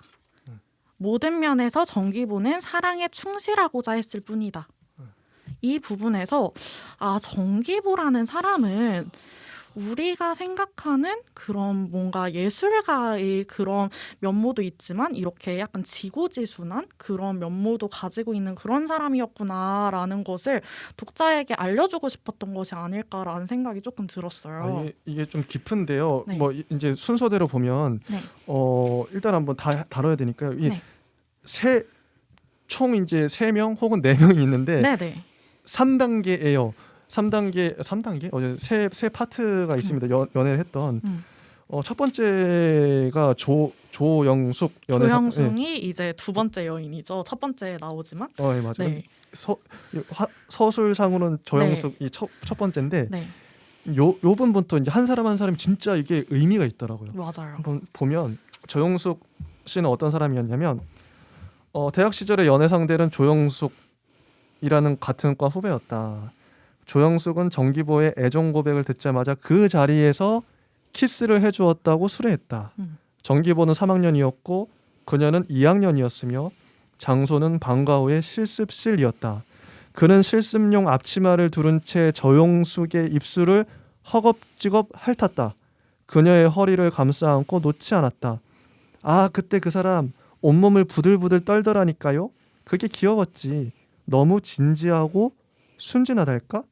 모든 면에서 정기보는 사랑에 충실하고자 했을 뿐이다. 이 부분에서 정기보라는 사람은 우리가 생각하는 그런 뭔가 예술가의 그런 면모도 있지만 이렇게 약간 지고지순한 그런 면모도 가지고 있는 그런 사람이었구나라는 것을 독자에게 알려주고 싶었던 것이 아닐까라는 생각이 조금 들었어요. 이게 좀 깊은데요. 네. 뭐 이제 순서대로 보면 네. 일단 한번 다 다뤄야 되니까요. 이게 네. 총 이제 3명 혹은 4명이 있는데 네네. 3단계예요. 3단계? 어제 세 파트가 있습니다. 연애를 했던 첫 번째가 조영숙 조영숙이 이제 두 번째 여인이죠. 첫 번째에 나오지만. 예, 맞아요. 네. 서술상으로는 조영숙이 첫 번째인데 네. 요 부분부터 이제 한 사람이 진짜 이게 의미가 있더라고요. 맞아요. 한번 보면 조영숙 씨는 어떤 사람이었냐면 대학 시절의 연애 상대는 조영숙이라는 같은 과 후배였다. 조영숙은 정기보의 애정 고백을 듣자마자 그 자리에서 키스를 해주었다고 수레했다. 정기보는 3학년이었고 그녀는 2학년이었으며 장소는 방과 후의 실습실이었다. 그는 실습용 앞치마를 두른 채 조영숙의 입술을 허겁지겁 핥았다. 그녀의 허리를 감싸 안고 놓지 않았다. 그때 그 사람 온몸을 부들부들 떨더라니까요. 그게 귀여웠지. 너무 진지하고 순진하달까?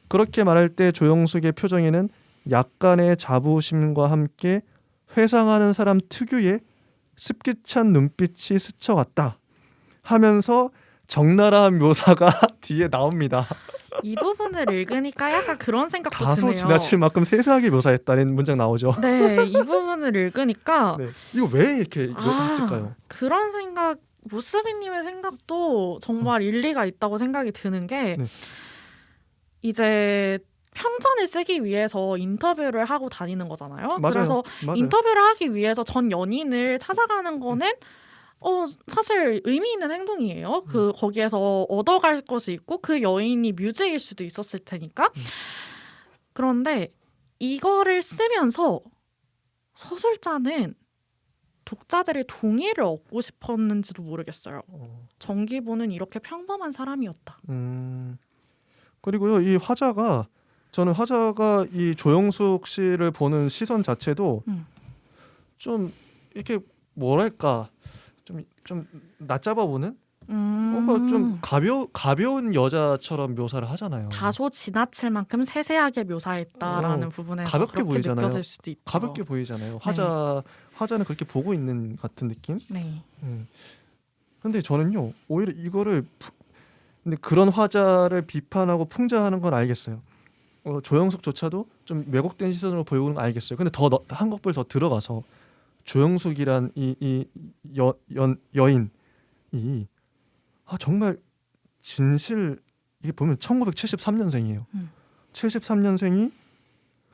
그렇게 말할 때 조영숙의 표정에는 약간의 자부심과 함께 회상하는 사람 특유의 습기찬 눈빛이 스쳐갔다 하면서 적나라한 묘사가 뒤에 나옵니다. 이 부분을 읽으니까 약간 그런 생각도 다소 드네요. 지나칠 만큼 세세하게 묘사했다는 문장 나오죠. 네, 이 부분을 읽으니까 네. 이거 왜 이렇게 했을까요? 그런 생각, 무스비님의 생각도 정말 일리가 있다고 생각이 드는 게 네. 이제 편전을 쓰기 위해서 인터뷰를 하고 다니는 거잖아요. 그래서 맞아요. 인터뷰를 하기 위해서 전 연인을 찾아가는 거는 사실 의미 있는 행동이에요. 거기에서 얻어갈 것이 있고 그 여인이 뮤즈일 수도 있었을 테니까. 그런데 이거를 쓰면서 서술자는 독자들의 동의를 얻고 싶었는지도 모르겠어요. 정기보는 이렇게 평범한 사람이었다. 그리고요, 이 화자가 저는 화자가 이 조영숙 씨를 보는 시선 자체도 좀 이렇게 뭐랄까 좀 낮잡아 보는 뭔가 좀 가벼운 여자처럼 묘사를 하잖아요. 다소 지나칠 만큼 세세하게 묘사했다라는 부분에서 가볍게 그렇게 보이잖아요. 느껴질 수도 있죠. 가볍게 보이잖아요. 화자는 그렇게 보고 있는 같은 느낌. 네. 근데 저는요 오히려 이거를 근데 그런 화자를 비판하고 풍자하는 건 알겠어요. 조영숙조차도 좀 왜곡된 시선으로 보이는 건 알겠어요. 근데 더 한 곱을 더 들어가서 조영숙이란 이 여인이 정말 진실 이게 보면 1973년생이에요. 73년생이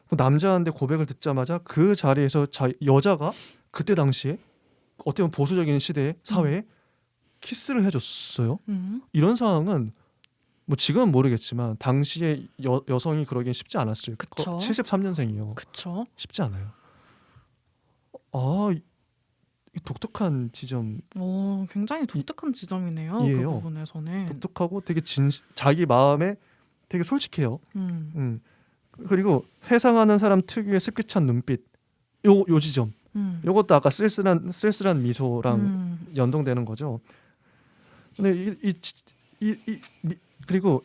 남자한테 고백을 듣자마자 그 자리에서 여자가 그때 당시에 어떻게 보면 보수적인 시대의 사회에 키스를 해줬어요. 이런 상황은 뭐 지금은 모르겠지만 당시에 여성이 그러긴 쉽지 않았을 거예요. 73년생이요. 그쵸. 쉽지 않아요. 이 독특한 지점. 굉장히 독특한 지점이네요. 그 이에요. 부분에서는. 독특하고 되게 자기 마음에 되게 솔직해요. 그리고 회상하는 사람 특유의 습기찬 눈빛. 요 지점. 요것도 아까 쓸쓸한 미소랑 연동되는 거죠. 근데 그리고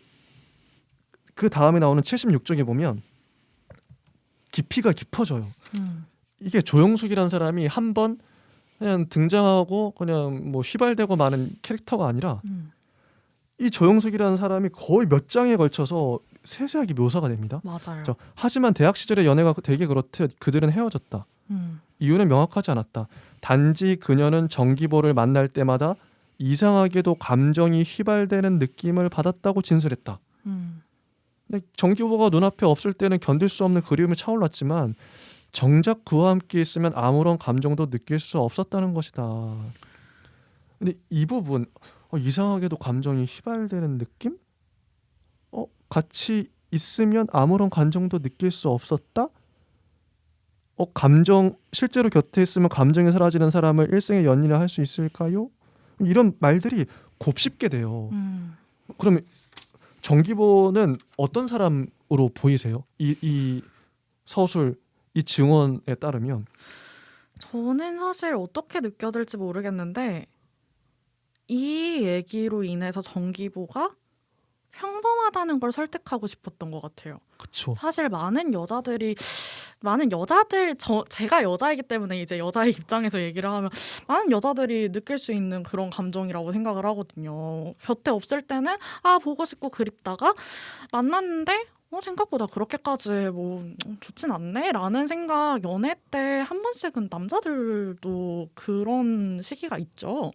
그 다음에 나오는 76쪽에 보면 깊이가 깊어져요. 이게 조영숙이라는 사람이 한 번 그냥 등장하고 그냥 뭐 휘발되고 마는 캐릭터가 아니라 이 조영숙이라는 사람이 거의 몇 장에 걸쳐서 세세하게 묘사가 됩니다. 맞아요. 하지만 대학 시절의 연애가 되게 그렇듯 그들은 헤어졌다. 이유는 명확하지 않았다. 단지 그녀는 정기보를 만날 때마다 이상하게도 감정이 휘발되는 느낌을 받았다고 진술했다. 근데 정기보가 눈앞에 없을 때는 견딜 수 없는 그리움이 차올랐지만 정작 그와 함께 있으면 아무런 감정도 느낄 수 없었다는 것이다. 근데 이 부분 이상하게도 감정이 휘발되는 느낌? 같이 있으면 아무런 감정도 느낄 수 없었다? 실제로 곁에 있으면 감정이 사라지는 사람을 일생의 연인이라 할 수 있을까요? 이런 말들이 곱씹게 돼요. 그러면 정기보는 어떤 사람으로 보이세요? 이 서술, 이 증언에 따르면 저는 사실 어떻게 느껴질지 모르겠는데 이 얘기로 인해서 정기보가 평범하다는 걸 설득하고 싶었던 것 같아요. 그쵸. 사실 제가 여자이기 때문에 이제 여자의 입장에서 얘기를 하면 많은 여자들이 느낄 수 있는 그런 감정이라고 생각을 하거든요. 곁에 없을 때는 보고 싶고 그립다가 만났는데 생각보다 그렇게까지 좋진 않네 라는 생각 연애 때 한 번씩은 남자들도 그런 시기가 있죠.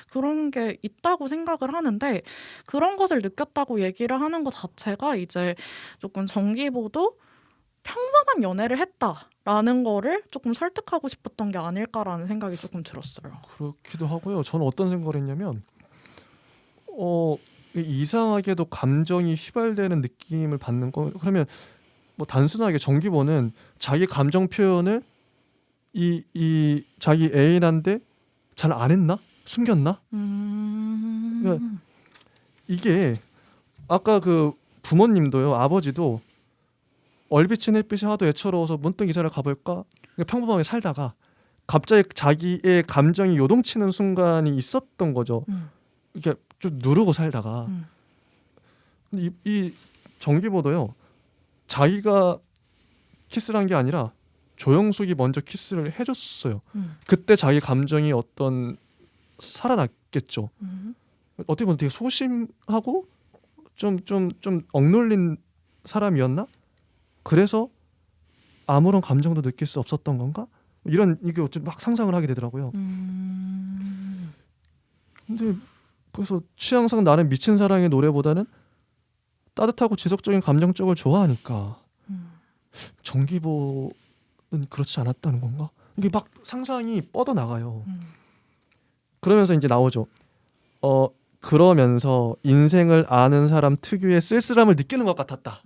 그런 게 있다고 생각을 하는데 그런 것을 느꼈다고 얘기를 하는 것 자체가 이제 조금 정기보도 평범한 연애를 했다라는 거를 조금 설득하고 싶었던 게 아닐까라는 생각이 조금 들었어요. 그렇기도 하고요. 저는 어떤 생각을 했냐면 이상하게도 감정이 휘발되는 느낌을 받는 거 그러면 뭐 단순하게 정기보는 자기 감정 표현을 이 자기 애인한테 잘 안 했나? 숨겼나? 그러니까 이게 아까 그 부모님도요. 아버지도 얼비친 햇빛이 하도 애처로워서 문득 이사를 가볼까? 평범하게 살다가 갑자기 자기의 감정이 요동치는 순간이 있었던 거죠. 이렇게 좀 누르고 살다가 근데 이 정기보도요. 자기가 키스를 한 게 아니라 조영숙이 먼저 키스를 해줬어요. 그때 자기 감정이 살아났겠죠. 어떻게 보면 되게 소심하고 좀 억눌린 사람이었나? 그래서 아무런 감정도 느낄 수 없었던 건가? 이게 막 상상을 하게 되더라고요. 근데 그래서 취향상 나는 미친 사랑의 노래보다는 따뜻하고 지속적인 감정 쪽을 좋아하니까 정기보는 그렇지 않았다는 건가? 이게 막 상상이 뻗어나가요. 그러면서 이제 나오죠. 그러면서 인생을 아는 사람 특유의 쓸쓸함을 느끼는 것 같았다.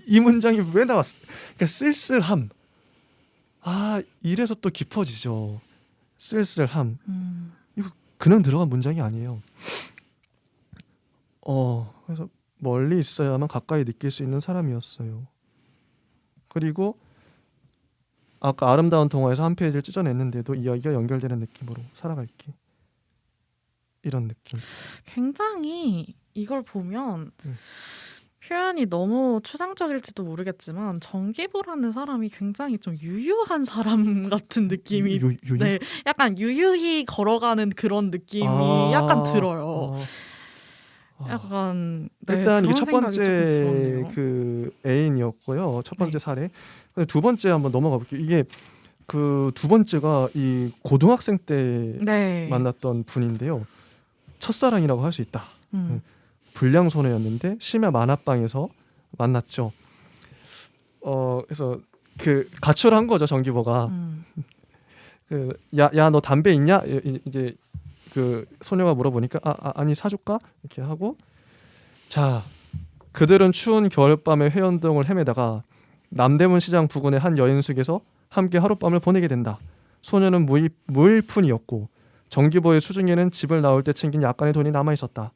이 문장이 왜 나왔어? 그러니까 쓸쓸함. 이래서 또 깊어지죠. 쓸쓸함. 음. 그냥 들어간 문장이 아니에요. 그래서 멀리 있어야만 가까이 느낄 수 있는 사람이었어요. 그리고 아까 아름다운 동화에서 한 페이지를 찢어냈는데도 이야기가 연결되는 느낌으로 살아갈게. 이런 느낌. 굉장히 이걸 보면 음. 표현이 너무 추상적일지도 모르겠지만 정기보라는 사람이 굉장히 좀 유유한 사람 같은 느낌이 유유? 네, 약간 유유히 걸어가는 그런 느낌이 아, 약간 들어요. 아. 약간 네, 일단 이게 그런 첫 생각이 조금 번째 들었네요. 그 애인이었고요. 첫 번째 네. 사례. 근데 두 번째 한번 넘어가 볼게요. 이게 그 두 번째가 이 고등학생 때 네. 만났던 분인데요. 첫사랑이라고 할 수 있다. 음. 불량 소녀였는데 심야 만화방에서 만났죠. 그래서 그 가출한 거죠, 정기보가. 음. 야 너 담배 있냐? 이제 그 소녀가 물어보니까 아니 사줄까? 이렇게 하고 자 그들은 추운 겨울밤에 회원동을 헤매다가 남대문 시장 부근의 한 여인숙에서 함께 하룻밤을 보내게 된다. 소녀는 무일푼이었고 정기보의 수중에는 집을 나올 때 챙긴 약간의 돈이 남아 있었다.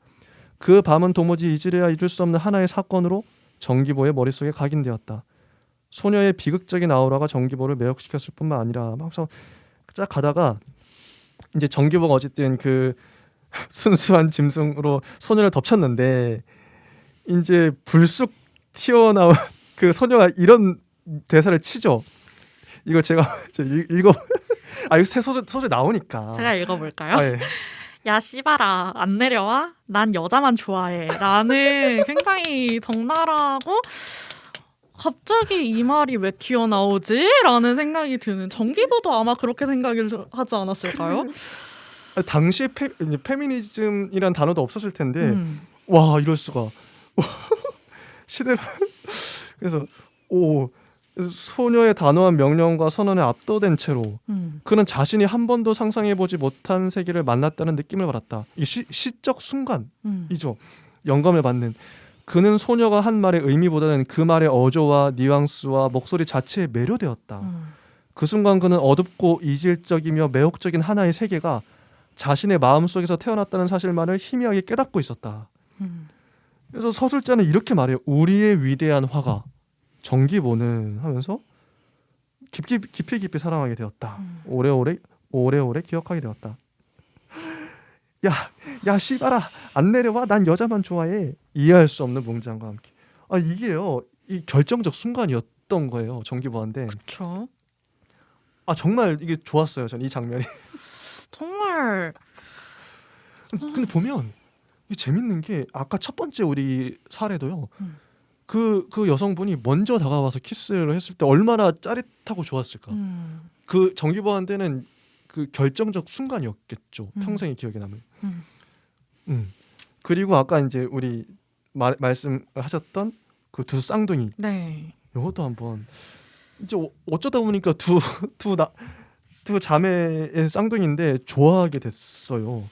그 밤은 도무지 잊으려야 잊을 수 없는 하나의 사건으로 정기보의 머릿속에 각인되었다. 소녀의 비극적인 아우라가 정기보를 매혹시켰을 뿐만 아니라 막 쫙 가다가 이제 정기보가 어쨌든 그 순수한 짐승으로 소녀를 덮쳤는데 이제 불쑥 튀어나온 그 소녀가 이런 대사를 치죠. 이거 제가 읽어 이거 새 소리 나오니까 제가 읽어볼까요? 예. 야 씨발아 안 내려와? 난 여자만 좋아해 라는 굉장히 적나라하고 갑자기 이 말이 왜 튀어나오지? 라는 생각이 드는 정기보도 아마 그렇게 생각을 하지 않았을까요? 당시에 페미니즘이란 단어도 없었을 텐데 음. 와 이럴 수가 시대로 그래서 소녀의 단호한 명령과 선언에 압도된 채로 그는 자신이 한 번도 상상해보지 못한 세계를 만났다는 느낌을 받았다. 이게 시적 순간이죠. 영감을 받는. 그는 소녀가 한 말의 의미보다는 그 말의 어조와 뉘앙스와 목소리 자체에 매료되었다. 그 순간 그는 어둡고 이질적이며 매혹적인 하나의 세계가 자신의 마음속에서 태어났다는 사실만을 희미하게 깨닫고 있었다. 그래서 서술자는 이렇게 말해요. 우리의 위대한 화가 정기보는 하면서 깊이 사랑하게 되었다. 오래오래 기억하게 되었다. 야 씨발아 안 내려와 난 여자만 좋아해. 이해할 수 없는 문장과 함께. 이게요 이 결정적 순간이었던 거예요 정기보한테. 그렇죠. 정말 이게 좋았어요 전 이 장면이. 정말. 근데 보면 이게 재밌는 게 아까 첫 번째 우리 사례도요. 그 여성분이 먼저 다가와서 키스를 했을 때 얼마나 짜릿하고 좋았을까. 그 정기보한테는 그 결정적 순간이었겠죠. 평생의 기억에 남을. 그리고 아까 이제 우리 말씀하셨던 그 두 쌍둥이. 네. 이것도 한번 이제 어쩌다 보니까 두 자매의 쌍둥이인데 좋아하게 됐어요.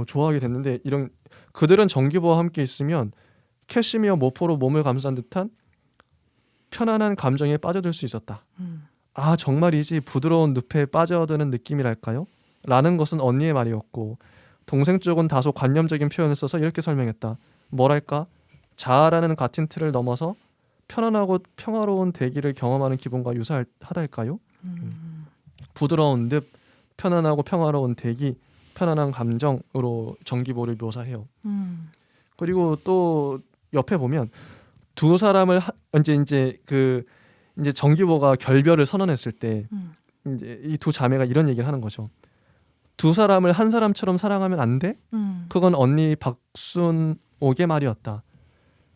좋아하게 됐는데 이런 그들은 정기보와 함께 있으면 캐시미어 모포로 몸을 감싼 듯한 편안한 감정에 빠져들 수 있었다. 정말이지 부드러운 늪에 빠져드는 느낌이랄까요? 라는 것은 언니의 말이었고 동생 쪽은 다소 관념적인 표현을 써서 이렇게 설명했다. 뭐랄까? 자아라는 같은 틀을 넘어서 편안하고 평화로운 대기를 경험하는 기분과 유사하달까요? 부드러운 늪, 편안하고 평화로운 대기, 편안한 감정으로 정기보를 묘사해요. 그리고 또 옆에 보면 두 사람을 이제 정기보가 결별을 선언했을 때 이제 이 두 자매가 이런 얘기를 하는 거죠. 두 사람을 한 사람처럼 사랑하면 안 돼? 그건 언니 박순옥의 말이었다.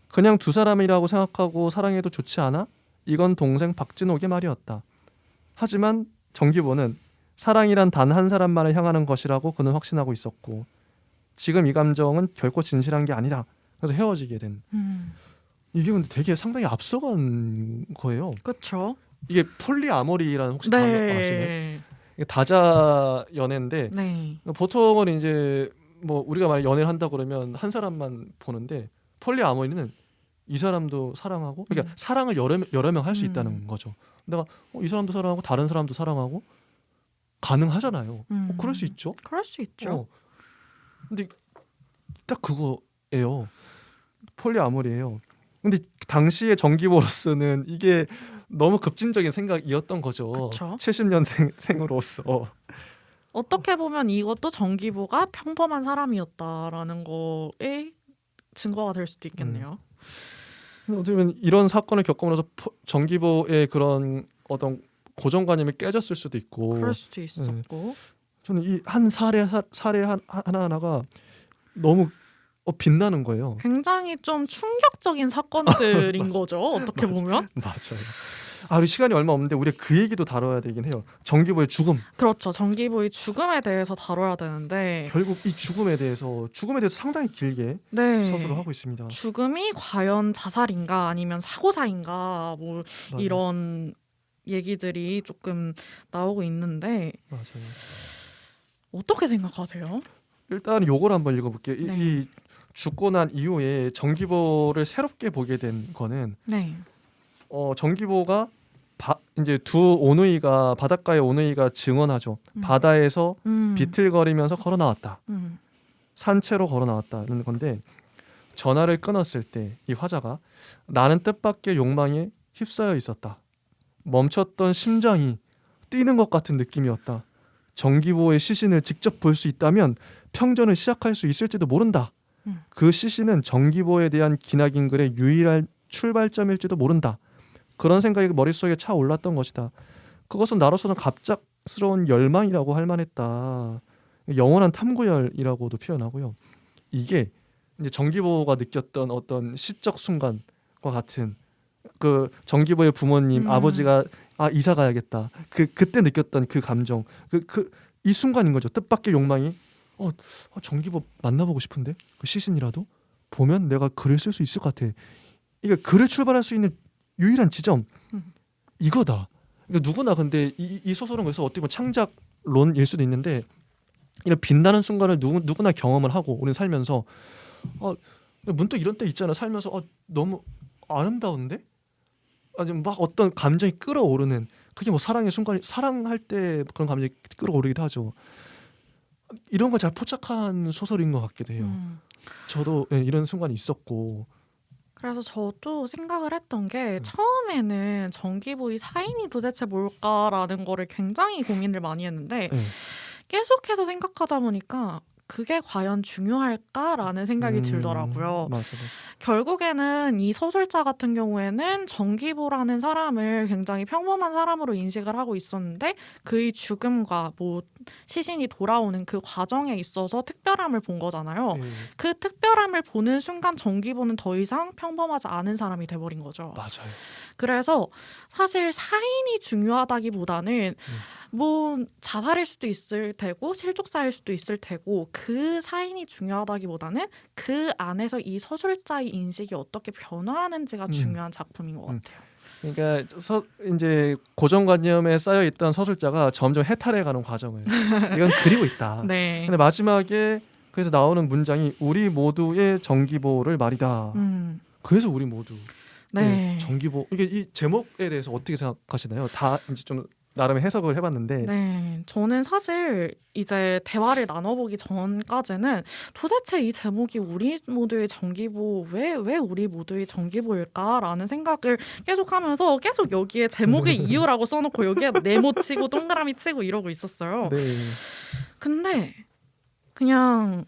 그냥 두 사람이라고 생각하고 사랑해도 좋지 않아? 이건 동생 박진옥의 말이었다. 하지만 정기보는 사랑이란 단 한 사람만을 향하는 것이라고 그는 확신하고 있었고 지금 이 감정은 결코 진실한 게 아니다. 그래서 헤어지게 된. 이게 근데 되게 상당히 앞서간 거예요. 그렇죠. 이게 폴리아모리라는 혹시 단어 아시나요? 이게 다자 연애인데 네. 보통은 이제 뭐 우리가 만약 연애를 한다 그러면 한 사람만 보는데 폴리아모리는 이 사람도 사랑하고 그러니까 사랑을 여러 명 할 수 있다는 거죠. 내가 이 사람도 사랑하고 다른 사람도 사랑하고 가능하잖아요. 그럴 수 있죠. 그럴 수 있죠. 근데 딱 그거예요. 폴리아모리예요. 근데 당시의 정기보로서는 이게 너무 급진적인 생각이었던 거죠. 그쵸. 70년생으로서. 어떻게 보면 이것도 정기보가 평범한 사람이었다라는 거에 증거가 될 수도 있겠네요. 어떻게 보면 이런 사건을 겪으면서 정기보의 그런 어떤 고정관념이 깨졌을 수도 있고 그럴 수도 있었고 저는 이 한 사례 하나하나가 너무 빛나는 거예요. 굉장히 좀 충격적인 사건들인 거죠. 어떻게 보면. 맞아요. 우리 시간이 얼마 없는데 우리 그 얘기도 다뤄야 되긴 해요. 정기보의 죽음. 그렇죠. 정기보의 죽음에 대해서 다뤄야 되는데 결국 이 죽음에 대해서 상당히 길게 네. 서술을 하고 있습니다. 죽음이 과연 자살인가 아니면 사고사인가 뭐 맞아요. 이런 얘기들이 조금 나오고 있는데 맞아요. 어떻게 생각하세요? 일단 요걸 한번 읽어볼게요. 네. 이 죽고 난 이후에 정기보를 새롭게 보게 된 거는 네. 정기보가 이제 두 오누이가 바닷가의 오누이가 증언하죠. 바다에서 비틀거리면서 걸어 나왔다. 산채로 걸어 나왔다는 건데 전화를 끊었을 때 이 화자가 나는 뜻밖의 욕망에 휩싸여 있었다. 멈췄던 심장이 뛰는 것 같은 느낌이었다. 정기보의 시신을 직접 볼 수 있다면 평전을 시작할 수 있을지도 모른다. 그 시신은 정기보에 대한 기나긴 글의 유일한 출발점일지도 모른다. 그런 생각이 머릿속에 차올랐던 것이다. 그것은 나로서는 갑작스러운 열망이라고 할 만했다. 영원한 탐구열이라고도 표현하고요. 이게 이제 정기보가 느꼈던 어떤 시적 순간과 같은 그 정기보의 부모님 아버지가 이사 가야겠다. 그때 느꼈던 그 감정, 이 순간인 거죠. 뜻밖의 욕망이 정기보 만나보고 싶은데 그 시신이라도 보면 내가 글을 쓸 수 있을 것 같아. 이게 글을 출발할 수 있는 유일한 지점 이거다. 그러니까 누구나 근데 이 소설은 그래서 어떻게 보면 창작론일 수도 있는데 이런 빛나는 순간을 누구나 경험을 하고 우리는 살면서 문득 이런 때 있잖아. 살면서 너무 아름다운데 아니 막 어떤 감정이 끌어오르는 그게 뭐 사랑의 순간이 사랑할 때 그런 감정이 끌어오르기도 하죠. 이런 걸 잘 포착한 소설인 것 같기도 해요. 저도 이런 순간이 있었고 그래서 저도 생각을 했던 게 처음에는 정기보의 사인이 도대체 뭘까라는 거를 굉장히 고민을 많이 했는데 계속해서 생각하다 보니까 그게 과연 중요할까라는 생각이 들더라고요. 맞아요. 결국에는 이 서술자 같은 경우에는 정기보라는 사람을 굉장히 평범한 사람으로 인식을 하고 있었는데 그의 죽음과 뭐 시신이 돌아오는 그 과정에 있어서 특별함을 본 거잖아요. 그 특별함을 보는 순간 정기보는 더 이상 평범하지 않은 사람이 돼버린 거죠. 맞아요. 그래서 사실 사인이 중요하다기보다는 뭐 자살일 수도 있을 테고 실족사일 수도 있을 테고 그 사인이 중요하다기보다는 그 안에서 이 서술자의 인식이 어떻게 변화하는지가 중요한 작품인 것 같아요. 그러니까 이제 고정관념에 쌓여 있던 서술자가 점점 해탈해가는 과정을 이건 그리고 있다. 네. 근데 마지막에 그래서 나오는 문장이 우리 모두의 정기보를 말이다. 그래서 우리 모두 네. 정기보 이게 이 제목에 대해서 어떻게 생각하시나요? 다 이제 좀 나름 해석을 해봤는데 네, 저는 사실 이제 대화를 나눠보기 전까지는 도대체 이 제목이 우리 모두의 정기보 왜 우리 모두의 정기보일까라는 생각을 계속하면서 계속 여기에 제목의 이유라고 써놓고 여기에 네모 치고 동그라미 치고 이러고 있었어요. 네. 근데 그냥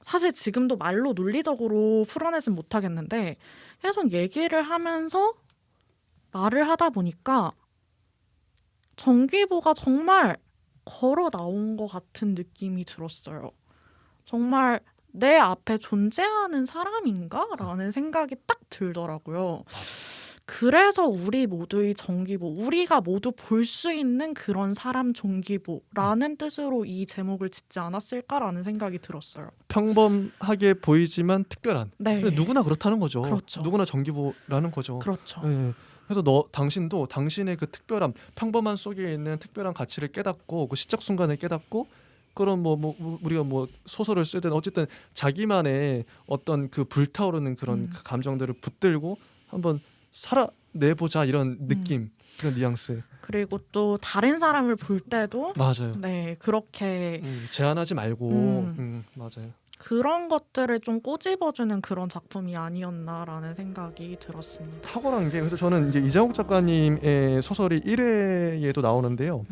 사실 지금도 말로 논리적으로 풀어내진 못하겠는데 계속 얘기를 하면서 말을 하다 보니까 정기보가 정말 걸어 나온 것 같은 느낌이 들었어요. 정말 내 앞에 존재하는 사람인가? 라는 생각이 딱 들더라고요. 그래서 우리 모두의 정기보, 우리가 모두 볼 수 있는 그런 사람 정기보라는 뜻으로 이 제목을 짓지 않았을까라는 생각이 들었어요. 평범하게 보이지만 특별한. 네. 근데 누구나 그렇다는 거죠. 그렇죠. 누구나 정기보라는 거죠. 그렇죠. 네. 그래서 당신도 당신의 그 특별함, 평범한 속에 있는 특별한 가치를 깨닫고 그 시적 순간을 깨닫고 그런 우리가 소설을 쓰든 어쨌든 자기만의 어떤 그 불타오르는 그런 그 감정들을 붙들고 한번 살아내보자 이런 느낌, 그런 뉘앙스. 그리고 또 다른 사람을 볼 때도 맞아요. 네 그렇게 제한하지 말고 맞아요. 그런 것들을 좀 꼬집어주는 그런 작품이 아니었나라는 생각이 들었습니다. 탁월한 게 그래서 저는 이제 이장욱 작가님의 소설이 1회에도 나오는데요.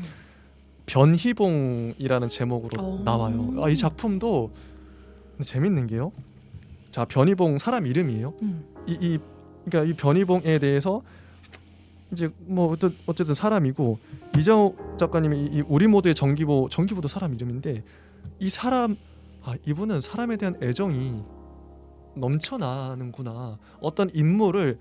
변희봉이라는 제목으로 나와요. 이 작품도 재밌는 게요. 자, 변희봉 사람 이름이에요. 그러니까 이 변희봉에 대해서 이제 어쨌든 사람이고 이장욱 작가님이 이 우리 모두의 정기보도 사람 이름인데 이 사람 이분은 사람에 대한 애정이 넘쳐나는구나. 어떤 인물을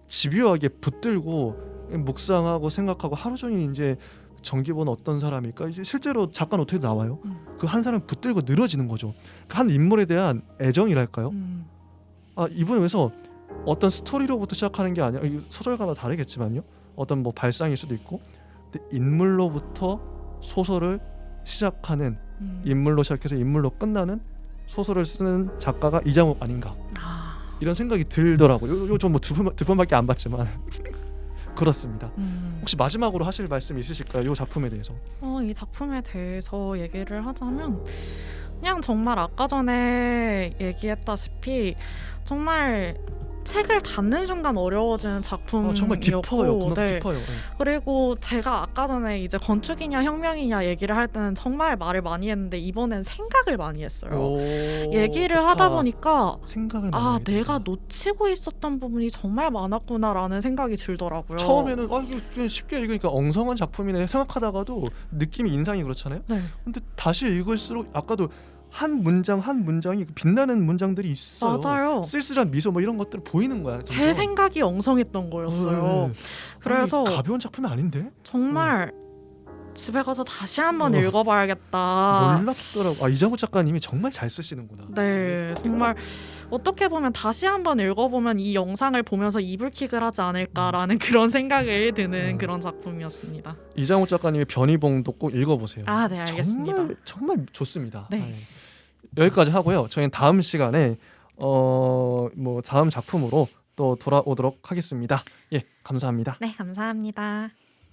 집요하게 붙들고 묵상하고 생각하고 하루 종일 이제 정기보는 어떤 사람일까? 이제 실제로 작가 노트에도 나와요. 그 한 사람 붙들고 늘어지는 거죠. 그 한 인물에 대한 애정이랄까요? 이분은 그래서 어떤 스토리로부터 시작하는 게 아니라 소설가마다 다르겠지만요. 어떤 발상일 수도 있고, 근데 인물로부터 소설을 시작하는 인물로 시작해서 인물로 끝나는 소설을 쓰는 작가가 이장욱 아닌가 이런 생각이 들더라고요. 요즘 두 번밖에 안 봤지만 그렇습니다. 혹시 마지막으로 하실 말씀 있으실까요? 이 작품에 대해서? 이 작품에 대해서 얘기를 하자면 그냥 정말 아까 전에 얘기했다시피 정말 책을 닫는 순간 어려워지는 작품이었고 정말 깊어요. 깊어요. 그리고 제가 아까 전에 이제 건축이냐 혁명이냐 얘기를 할 때는 정말 말을 많이 했는데 이번엔 생각을 많이 했어요. 얘기를 좋다. 하다 보니까 생각을 많이 내가 놓치고 있었던 부분이 정말 많았구나라는 생각이 들더라고요. 처음에는 이거 쉽게 읽으니까 엉성한 작품이네 생각하다가도 느낌이 인상이 그렇잖아요. 네. 근데 다시 읽을수록 아까도 한 문장이 빛나는 문장들이 있어요. 맞아요. 쓸쓸한 미소 이런 것들 보이는 거야. 제 생각이 엉성했던 거였어요. 그래서 가벼운 작품이 아닌데? 정말 집에 가서 다시 한번 읽어봐야겠다. 놀랍더라고. 이장욱 작가님이 정말 잘 쓰시는구나. 네, 정말 어떻게 보면 다시 한번 읽어보면 이 영상을 보면서 이불킥을 하지 않을까라는 그런 생각이 드는 그런 작품이었습니다. 이장욱 작가님의 변희봉도 꼭 읽어보세요. 네, 알겠습니다. 정말 좋습니다. 네. 여기까지 하고요. 저희는 다음 시간에 다음 작품으로 또 돌아오도록 하겠습니다. 감사합니다. 네, 감사합니다.